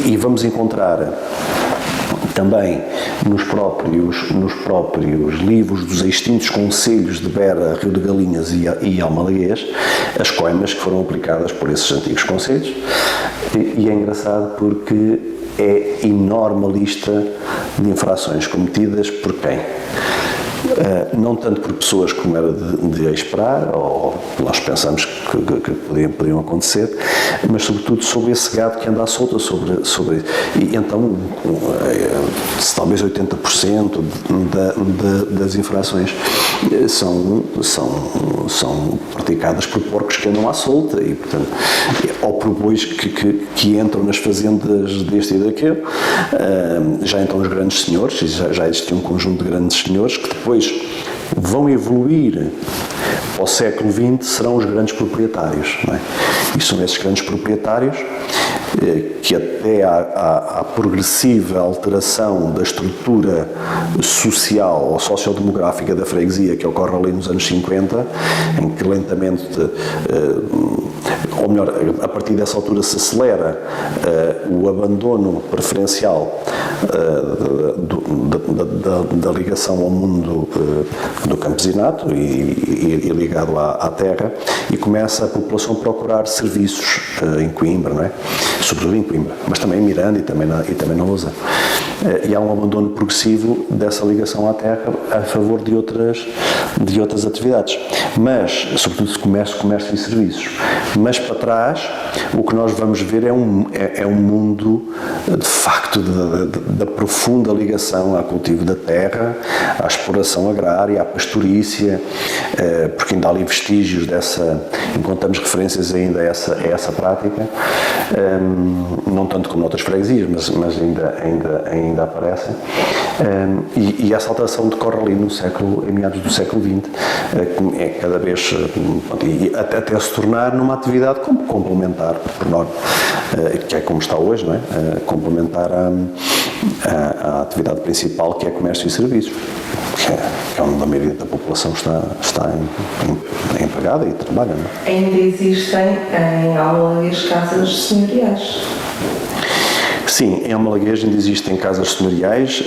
Speaker 1: e vamos encontrar também nos próprios livros dos extintos concelhos de Beira, Rio de Galinhas e Almalaguês, as coimas que foram aplicadas por esses antigos concelhos, e é engraçado porque é enorme a lista de infrações cometidas por quem? Não tanto por pessoas como era de esperar, ou nós pensamos que podiam acontecer, mas sobretudo sobre esse gado que anda à solta e então talvez 80% das infrações são praticadas por porcos que andam à solta, e portanto, ou por bois que entram nas fazendas deste e daquele. Já então os grandes senhores, já existia um conjunto de grandes senhores que depois vão evoluir ao século XX, serão os grandes proprietários, não é? E são esses grandes proprietários que até à progressiva alteração da estrutura social ou sociodemográfica da freguesia, que ocorre ali nos anos 50, em que lentamente, ou melhor, a partir dessa altura se acelera o abandono preferencial da ligação ao mundo do campesinato e ligado à terra, e começa a população a procurar serviços em Coimbra, não é? Sobretudo em Coimbra, mas também em Miranda e também na Ousa. E há um abandono progressivo dessa ligação à terra a favor de outras atividades, mas, sobretudo, comércio e serviços. Mas para trás, o que nós vamos ver é um mundo, de facto, da profunda ligação ao cultivo da terra, à exploração agrária, à pastorícia, porque ainda há ali vestígios encontramos referências ainda a essa prática, não tanto como noutras freguesias, mas ainda aparecem. E essa alteração decorre ali em meados do século XX, é cada vez, até se tornar numa atividade complementar, por norma, que é como está hoje, não é? Complementar à atividade principal, que é comércio e serviços, que é onde a maioria da população está empregada e trabalha. Não é?
Speaker 2: Ainda existem em Almalaguês casas senhoriais?
Speaker 1: Sim, em Almalaguês ainda existem casas senhoriais.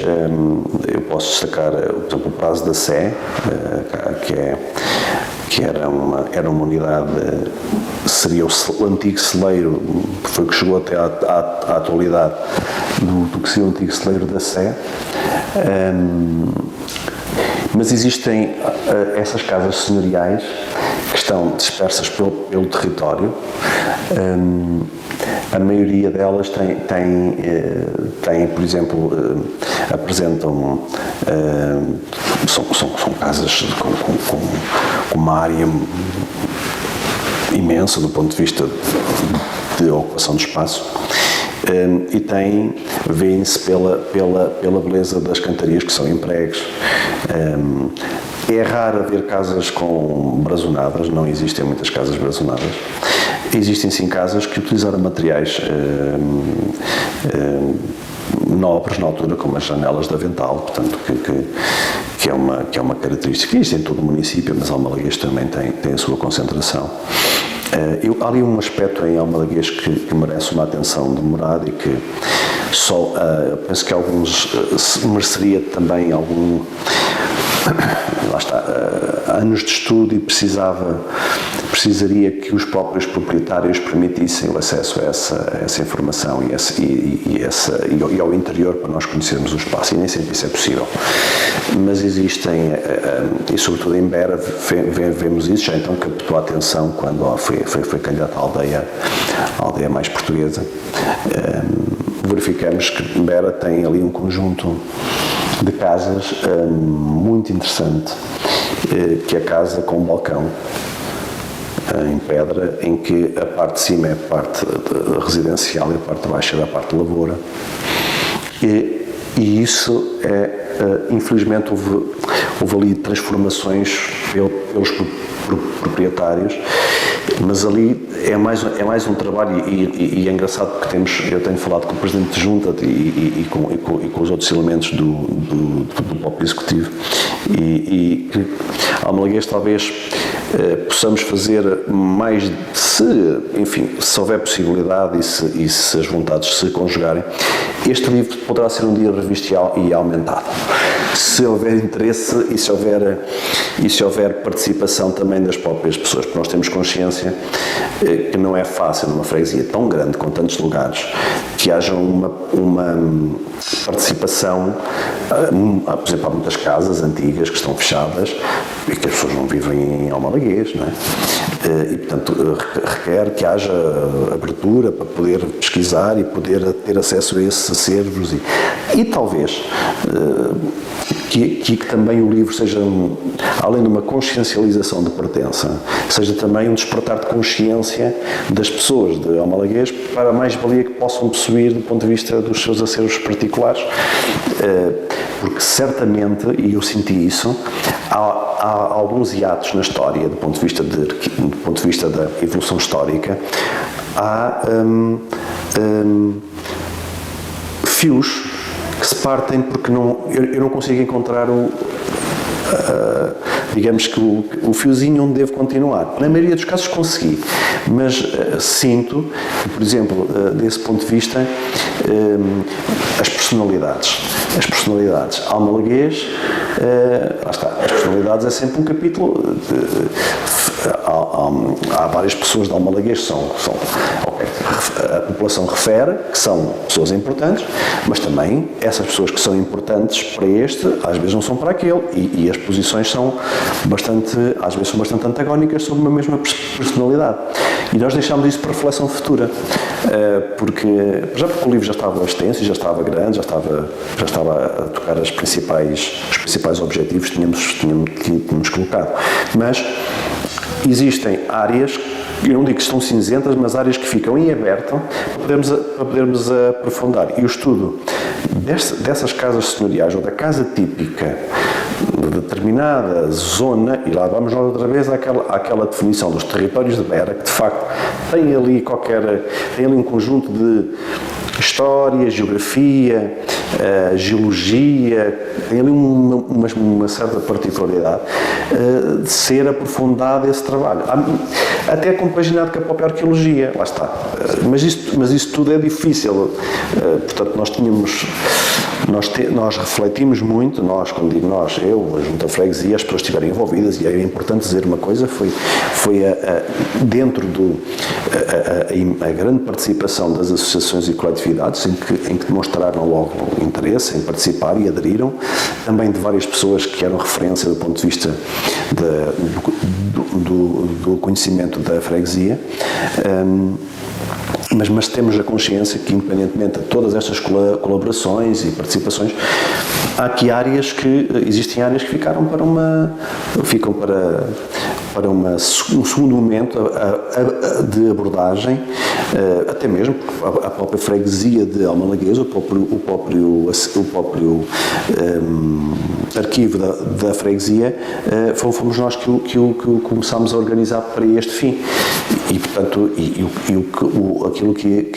Speaker 1: Eu posso destacar, por exemplo, o Prazo da Sé, que era uma unidade, seria o antigo celeiro, que foi o que chegou até à atualidade, do que seria o antigo celeiro da Sé. Mas existem essas casas senhoriais que estão dispersas pelo território. A maioria delas tem, por exemplo, apresentam, são casas com uma área imensa do ponto de vista de ocupação de espaço, e vêem-se pela beleza das cantarias, que são empregos. É raro haver casas com brazonadas, não existem muitas casas brazonadas. Existem sim casas que utilizaram materiais nobres na altura, como as janelas de avental, portanto, que é uma característica que existe em todo o município, mas Almalaguês também tem a sua concentração. Há ali um aspecto em Almalaguês que merece uma atenção demorada e que só, penso que alguns mereceria também algum, lá está, anos de estudo, e precisaria que os próprios proprietários permitissem o acesso a essa informação e ao interior, para nós conhecermos o espaço, e nem sempre isso é possível. Mas existem, e sobretudo em Beira vemos isso, já então captou a atenção quando foi candidata à aldeia mais portuguesa. Verificamos que Beira tem ali um conjunto de casas muito interessante, que é a casa com um balcão em pedra, em que a parte de cima é a parte residencial e a parte de baixo é a parte de lavoura. E isso infelizmente houve ali transformações pelos proprietários, mas ali é mais um trabalho, e é engraçado porque eu tenho falado com o Presidente de Junta e com os outros elementos do próprio Executivo, e que Almalaguês talvez possamos fazer mais, se houver possibilidade e se as vontades se conjugarem. Este livro poderá ser um dia revisto e aumentado, se houver interesse e se houver participação também das próprias pessoas, porque nós temos consciência que não é fácil numa freguesia tão grande, com tantos lugares, que haja uma participação. Por exemplo, há muitas casas antigas que estão fechadas e que as pessoas não vivem em Almalaguês, não é? E, portanto, requer que haja abertura para poder pesquisar e poder ter acesso a esses acervos e talvez que também o livro seja, além de uma consciencialização de pertença, seja também um despertar de consciência das pessoas de Almalaguês para a mais-valia que possam possuir do ponto de vista dos seus acervos particulares, porque certamente, e eu senti isso, há alguns hiatos na história do ponto de vista da evolução histórica, há fios que se partem porque eu não consigo encontrar digamos que o fiozinho onde devo continuar. Na maioria dos casos consegui, mas sinto que, por exemplo, desse ponto de vista, as personalidades, Almalaguês, lá está, as personalidades é sempre um capítulo, há várias pessoas de Almalaguês a população refere que são pessoas importantes, mas também essas pessoas que são importantes para este, às vezes não são para aquele, e as posições são às vezes são bastante antagónicas sobre uma mesma personalidade. E nós deixámos isso para reflexão futura, porque o livro já estava extenso, já estava grande, já estava a tocar os principais objetivos que tínhamos colocado. Mas existem áreas, eu não digo que estão cinzentas, mas áreas que ficam em aberto para podermos aprofundar. E o estudo dessas casas senhoriais, ou da casa típica de determinada zona, e lá vamos nós outra vez àquela definição dos territórios de Beira, que de facto tem ali um conjunto de história, geografia, geologia, tem ali uma certa particularidade de ser aprofundado esse trabalho. Até compaginado com a própria arqueologia, lá está. Mas isso tudo é difícil. Portanto, nós refletimos muito, quando digo nós, eu, a Junta de Freguesia, as pessoas estiverem envolvidas, e é importante dizer uma coisa, foi dentro a grande participação das associações e coletividades, em que demonstraram logo interesse em participar e aderiram, também de várias pessoas que eram referência do ponto de vista do conhecimento da freguesia. Mas temos a consciência que, independentemente de todas estas colaborações e participações, há aqui existem áreas que ficam para um segundo momento de abordagem, até mesmo a própria freguesia de Almalaguês, o próprio arquivo da freguesia, fomos nós que o começámos a organizar para este fim. E, portanto, aquilo que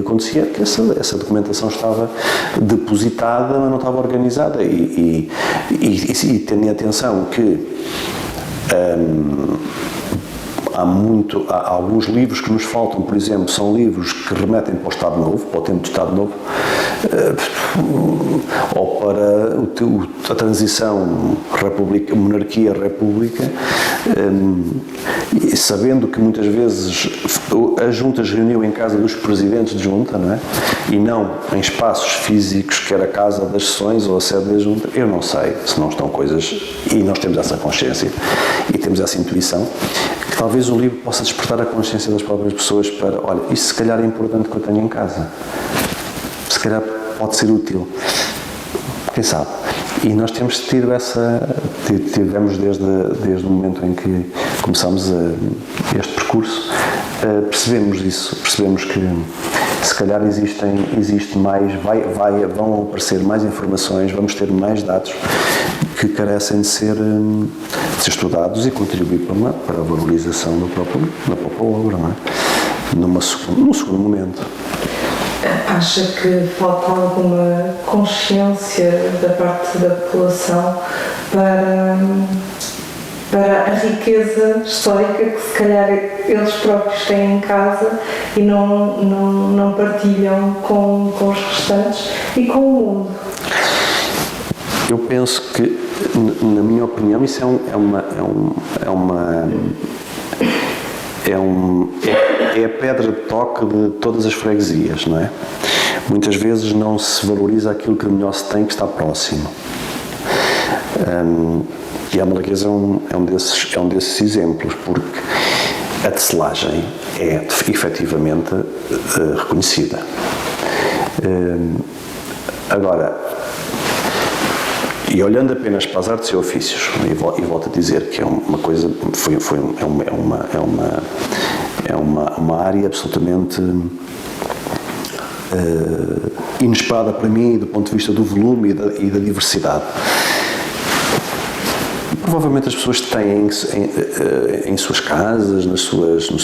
Speaker 1: acontecia é que essa documentação estava depositada, mas não estava organizada. E tendo em atenção que há alguns livros que nos faltam, por exemplo, são livros que remetem para o Estado Novo, para o tempo do Estado Novo, ou para a transição monarquia-república, sabendo que muitas vezes as juntas reuniam em casa dos presidentes de junta, não é? E não em espaços físicos, que era a casa das sessões ou a sede da junta. Eu não sei se não estão coisas, e nós temos essa consciência e temos essa intuição, que talvez o livro possa despertar a consciência das próprias pessoas para, olha, isto se calhar é importante que eu tenha em casa. Se calhar pode ser útil. Quem sabe? E nós temos tido tivemos desde o momento em que começámos este percurso, percebemos que se calhar existe mais, vão aparecer mais informações, vamos ter mais dados que carecem de ser estudados e contribuir para a valorização da própria obra, não é? Num segundo momento.
Speaker 2: Acha que falta alguma consciência da parte da população para a riqueza histórica que se calhar eles próprios têm em casa e não partilham com os restantes e com o mundo?
Speaker 1: Eu penso que, na minha opinião, isso é a pedra de toque de todas as freguesias, não é? Muitas vezes não se valoriza aquilo que melhor se tem, que está próximo. E a Almalaguês é um desses exemplos, porque a tecelagem é efetivamente reconhecida. Agora, e olhando apenas para as artes e ofícios, e volto a dizer que é uma coisa, é uma área absolutamente inesperada para mim, do ponto de vista do volume e da diversidade. Provavelmente as pessoas têm em suas casas, nos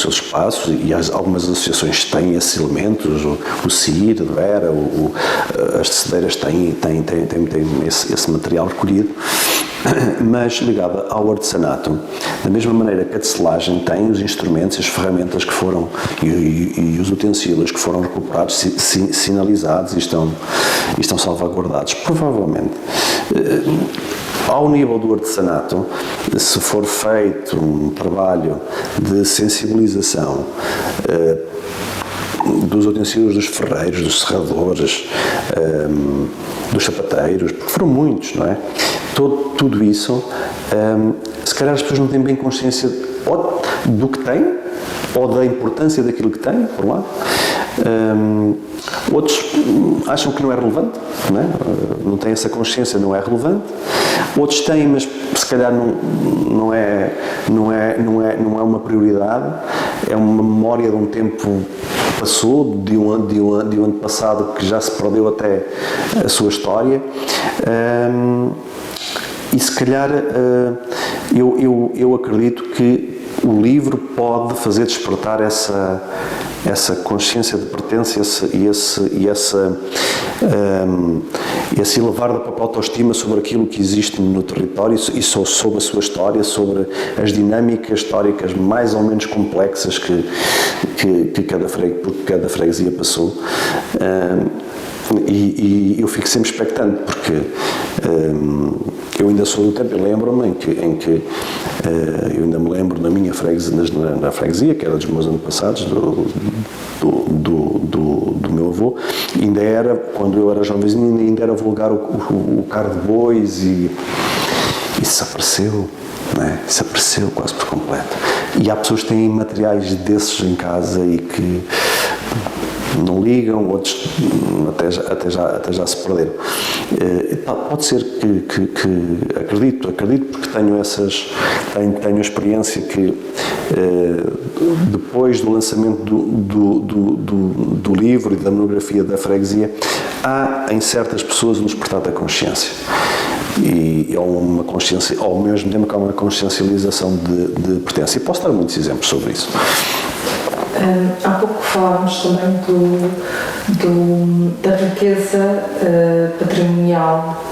Speaker 1: seus espaços, e algumas associações têm esses elementos, o CIR, de Vera, as tecedeiras têm esse material recolhido, mas ligada ao artesanato. Da mesma maneira que a tecelagem tem os instrumentos, as ferramentas que foram e os utensílios que foram recuperados, sinalizados e estão salvaguardados. Provavelmente, ao nível do artesanato, se for feito um trabalho de sensibilização dos utensílios dos ferreiros, dos serradores, dos sapateiros, porque foram muitos, não é? Tudo isso, se calhar as pessoas não têm bem consciência ou do que têm, ou da importância daquilo que têm, por lá. Outros acham que não é relevante, não é? Não têm essa consciência, não é relevante. Outros têm, mas se calhar não é uma prioridade, é uma memória de um tempo que passou, de um ano passado que já se perdeu até a sua história. E se calhar eu acredito que o livro pode fazer despertar essa consciência de pertença e esse elevar da própria autoestima sobre aquilo que existe no território e sobre a sua história, sobre as dinâmicas históricas mais ou menos complexas que cada freguesia passou. E eu fico sempre expectante, porque eu ainda sou do tempo, eu lembro-me em que eu ainda me lembro na minha freguesia, na freguesia, que era dos meus antepassados, do meu avô, ainda era, quando eu era jovenzinho, ainda era vulgar o carro de bois e isso desapareceu, não é? Desapareceu quase por completo. E há pessoas que têm materiais desses em casa e que não ligam, outros até já se perderam. Pode ser que acredito porque tenho a experiência que depois do lançamento do livro e da monografia da freguesia, há em certas pessoas um despertar da consciência. E é uma consciência, ao mesmo tempo que há uma consciencialização de pertença. E posso dar muitos exemplos sobre isso.
Speaker 2: Há pouco falámos também da riqueza patrimonial,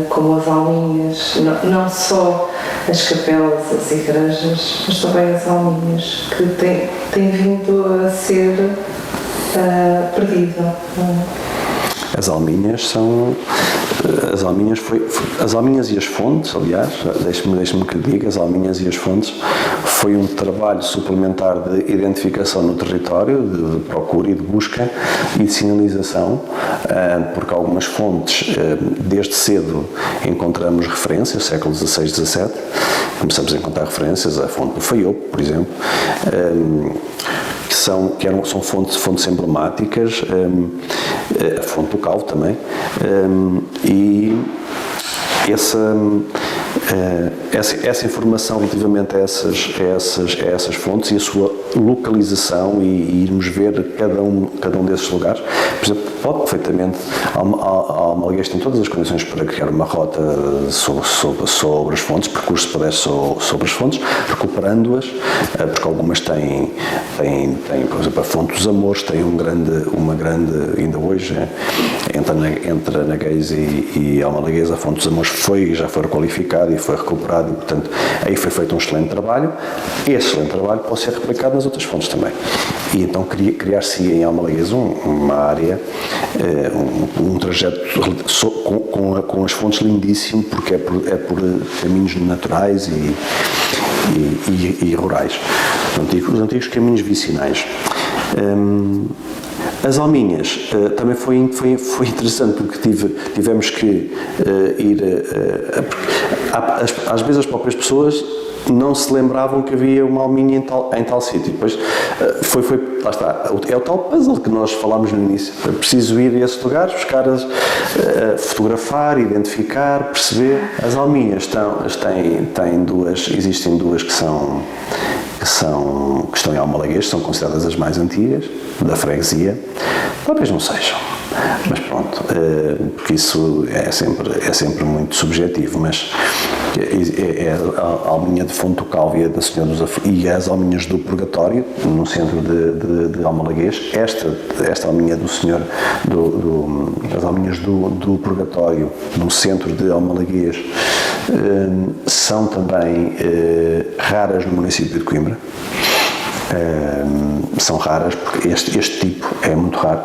Speaker 2: como as alminhas, não só as capelas, as igrejas, mas também as alminhas, que têm vindo a ser perdida.
Speaker 1: As alminhas e as fontes, aliás, deixe-me que lhe diga, as alminhas e as fontes foi um trabalho suplementar de identificação no território, de procura e de busca e de sinalização, porque algumas fontes, desde cedo, encontramos referências, século XVI, XVII, começamos a encontrar referências, a fonte do Faió, por exemplo, que são fontes emblemáticas, a fonte do Calvo também, e essa informação relativamente a essas fontes e a sua localização e irmos ver cada um desses lugares. Por exemplo, pode perfeitamente, a Almalaguês tem todas as condições para criar uma rota sobre as fontes, percurso pedestre sobre as fontes, recuperando-as, porque algumas têm, por exemplo, a Fonte dos Amores tem uma grande, ainda hoje, entre Anaguês e Almalaguês, a Fonte dos Amores já foi requalificada e foi recuperada e, portanto, aí foi feito um excelente trabalho. Esse excelente trabalho pode ser replicado nas outras fontes também. E então criar-se em Almalaguês uma área, um trajeto com as fontes lindíssimo, porque é por caminhos naturais e rurais. Os antigos caminhos vicinais. As alminhas também foi interessante, porque tivemos que ir. Às vezes as próprias pessoas não se lembravam que havia uma alminha em tal sítio. Depois lá está, é o tal puzzle que nós falámos no início. É preciso ir a esses lugares, buscar, fotografar, identificar, perceber. As alminhas existem duas que estão em Almalaguês, são consideradas as mais antigas da freguesia. Talvez não sejam, mas pronto, porque isso é sempre muito subjetivo, mas é a alminha de Fonte do Cálvia da Senhora dos e as alminhas do Purgatório, no centro de Almalaguês. Esta alminha do Senhor, as alminhas do Purgatório, no centro de Almalaguês, são também raras no município de Coimbra. São raras, porque este tipo é muito raro.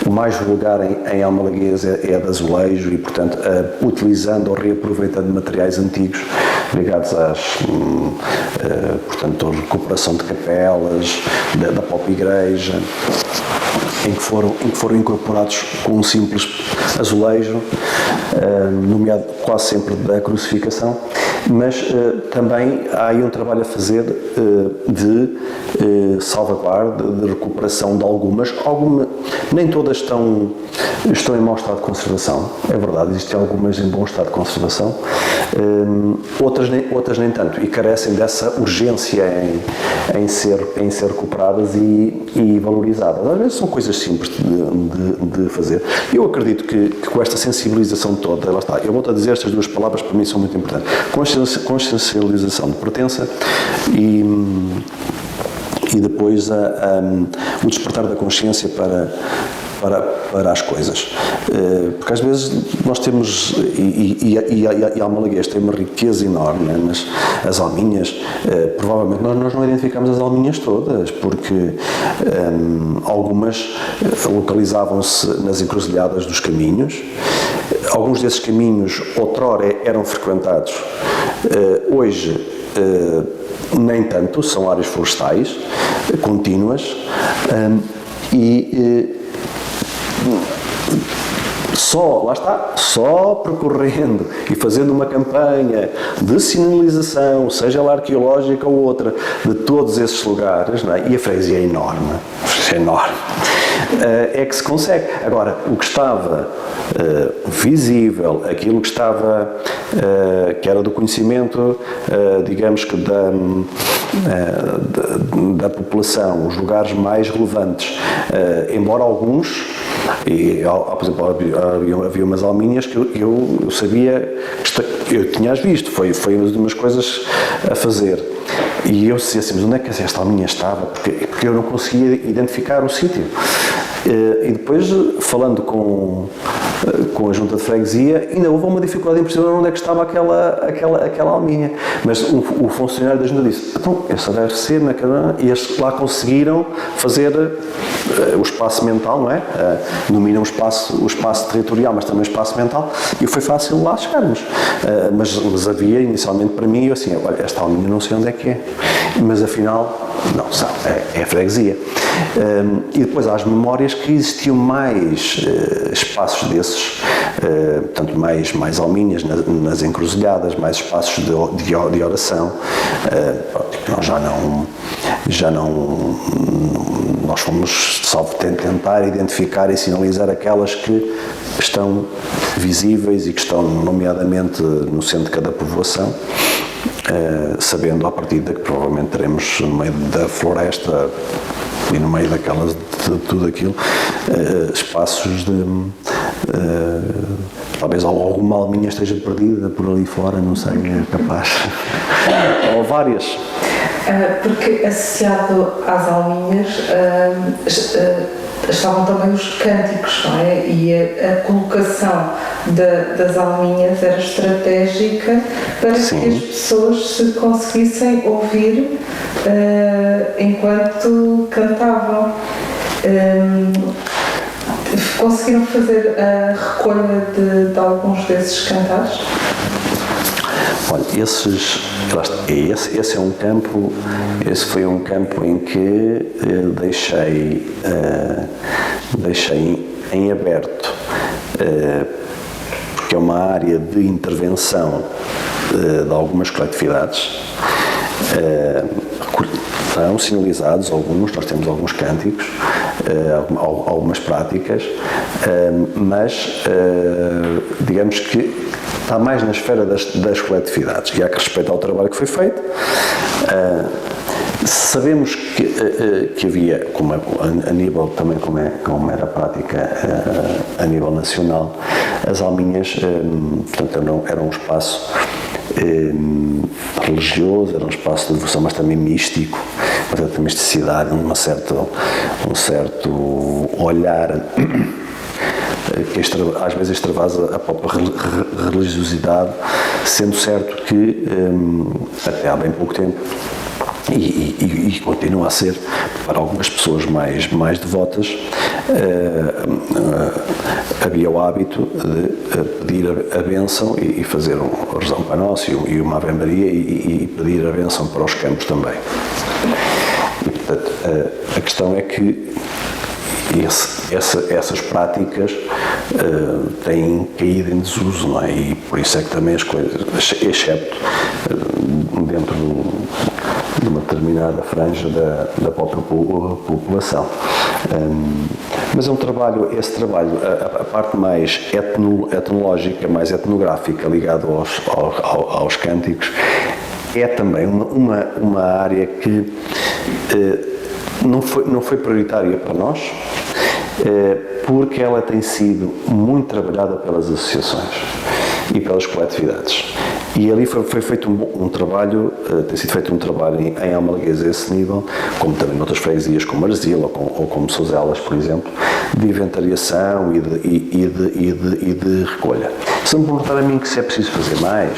Speaker 1: O mais vulgar em Almalaguês é de azulejo e, portanto, utilizando ou reaproveitando materiais antigos ligados portanto, à recuperação de capelas, da própria igreja, em que foram incorporados com um simples azulejo, nomeado quase sempre da crucificação, mas também há aí um trabalho a fazer de salvaguarda, de recuperação de algumas, nem todas estão em mau estado de conservação, é verdade, existem algumas em bom estado de conservação, outras nem tanto, e carecem dessa urgência em ser recuperadas e valorizadas. Às vezes são coisas simples de fazer. Eu acredito que com esta sensibilização toda, lá está, eu volto a dizer, estas duas palavras para mim são muito importantes, consciencialização de pertença e depois o despertar da consciência para as coisas. Porque às vezes nós temos, e Almalaguês tem uma riqueza enorme, né? Mas as alminhas, provavelmente nós não identificamos as alminhas todas, porque algumas localizavam-se nas encruzilhadas dos caminhos. Alguns desses caminhos outrora eram frequentados, hoje nem tanto, são áreas florestais contínuas só percorrendo e fazendo uma campanha de sinalização, seja ela arqueológica ou outra, de todos esses lugares, não é? E a freguesia é enorme, é que se consegue. Agora, o que estava visível, aquilo que estava, que era do conhecimento, digamos que da população, os lugares mais relevantes, embora alguns, por exemplo, havia umas alminhas que eu sabia, eu tinha-as visto, foi uma das coisas a fazer. E eu disse assim, mas onde é que esta alminha estava? Porque eu não conseguia identificar o sítio. E depois, falando com a junta de freguesia, ainda houve uma dificuldade em perceber onde é que estava aquela alminha. Mas o funcionário da junta disse, então, essa deve ser naquela... E eles lá conseguiram fazer o espaço mental, não é? Dominam o espaço territorial, mas também o espaço mental, e foi fácil lá chegarmos. Mas havia, inicialmente, para mim, eu assim, olha, esta alminha não sei onde é que é. Mas afinal, não, é a freguesia. E depois há as memórias que existiam mais espaços desses, portanto mais alminhas nas encruzilhadas, mais espaços de oração. Nós já não nós fomos só tentar identificar e sinalizar aquelas que estão visíveis e que estão nomeadamente no centro de cada povoação, sabendo à partida que provavelmente teremos no meio da floresta e no meio daquelas, de tudo aquilo, espaços de talvez alguma alminha esteja perdida por ali fora, não sei, é capaz, ou várias.
Speaker 2: Porque associado às alminhas estavam também os cânticos, não é? E a colocação das alminhas era estratégica para
Speaker 1: Sim.
Speaker 2: que as pessoas se conseguissem ouvir enquanto cantavam. Conseguiram fazer a recolha de alguns desses cantares?
Speaker 1: Olha, esse é um campo, esse foi um campo em que deixei em aberto, porque é uma área de intervenção de algumas coletividades. Estão sinalizados alguns, nós temos alguns cânticos, algumas práticas, mas digamos que está mais na esfera das coletividades, e há que respeitar o trabalho que foi feito. Sabemos que havia, a nível também como era a prática a nível nacional, as alminhas, portanto, eram um espaço religioso, era um espaço de devoção, mas também místico, uma certa misticidade, um certo olhar que às vezes extravasa a própria religiosidade, sendo certo que até há bem pouco tempo e continua a ser para algumas pessoas mais devotas, havia o hábito de pedir a bênção e fazer uma oração Pai Nosso e uma Ave Maria e pedir a bênção para os campos também. E, portanto, a questão é que essas práticas têm caído em desuso, não é? E por isso é que também as coisas, excepto dentro de uma determinada franja da própria população. Mas é um trabalho, a parte mais etnológica, mais etnográfica, ligada aos cânticos, é também uma área que não foi prioritária para nós, porque ela tem sido muito trabalhada pelas associações e pelas coletividades. E ali foi feito um trabalho, tem sido feito um trabalho em Almalaguês a esse nível, como também noutras freguesias como Arzil ou como Souselas, por exemplo, de inventariação e de recolha. Se me perguntar a mim que se é preciso fazer mais,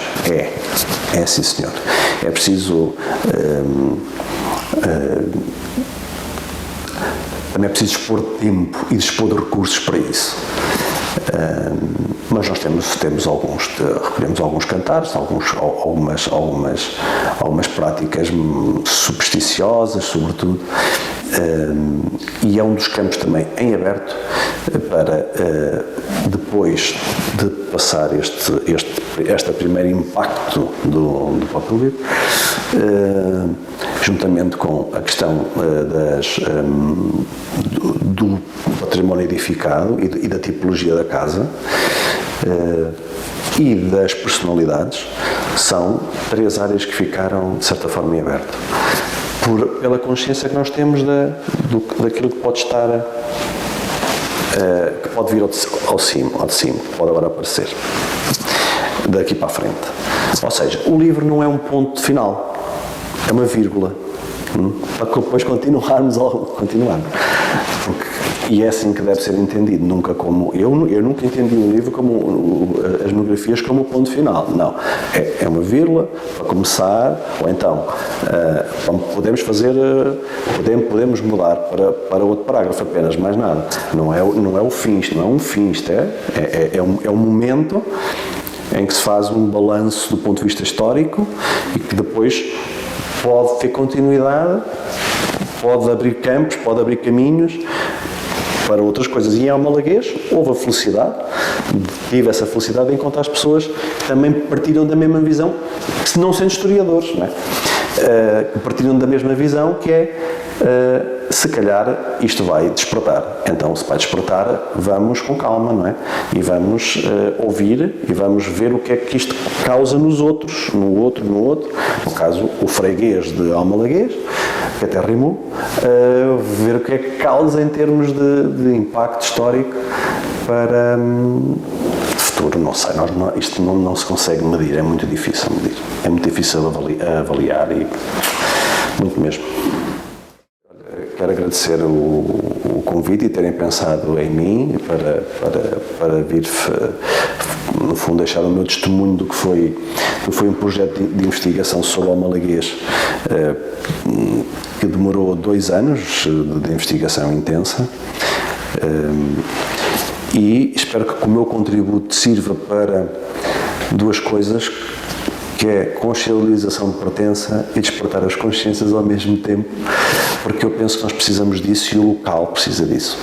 Speaker 1: é sim senhor. É preciso também é preciso dispor de tempo e dispor de recursos para isso. Mas nós recolhemos alguns cantares, algumas práticas supersticiosas, sobretudo, e é um dos campos também em aberto para, depois de passar este primeiro impacto do público, juntamente com a questão do património edificado e da tipologia da casa e das personalidades, são 3 áreas que ficaram, de certa forma, em aberto. Pela consciência que nós temos daquilo que pode estar, que pode vir ao de cima, que pode agora aparecer, daqui para a frente. Ou seja, o livro não é um ponto final, é uma vírgula, para que depois continuarmos. E é assim que deve ser entendido, nunca como... Eu nunca entendi um livro como as monografias como o ponto final, não. É uma vírgula para começar, ou então podemos mudar para outro parágrafo apenas, mais nada. Não é o fim, isto não é um fim, isto é um momento em que se faz um balanço do ponto de vista histórico e que depois pode ter continuidade, pode abrir campos, pode abrir caminhos para outras coisas. E em Almalaguês houve a felicidade, tive essa felicidade de encontrar as pessoas que também partilham da mesma visão, que não sendo historiadores, não é? Que partilham da mesma visão, que é se calhar isto vai despertar. Então, se vai despertar, vamos com calma, não é? E vamos ouvir e vamos ver o que é que isto causa nos outros, no outro. No caso, o freguês de Almalaguês, que até rimou, ver o que é que causa em termos de impacto histórico para futuro. Não sei, isto não se consegue medir, é muito difícil medir. É muito difícil avaliar e muito mesmo. Quero agradecer o convite e terem pensado em mim para vir, no fundo, deixar o meu testemunho do que foi um projeto de investigação sobre Almalaguês, que demorou 2 anos de investigação intensa, e espero que o meu contributo sirva para 2 coisas, que é consciencialização de pertença e despertar as consciências ao mesmo tempo, porque eu penso que nós precisamos disso e o local precisa disso.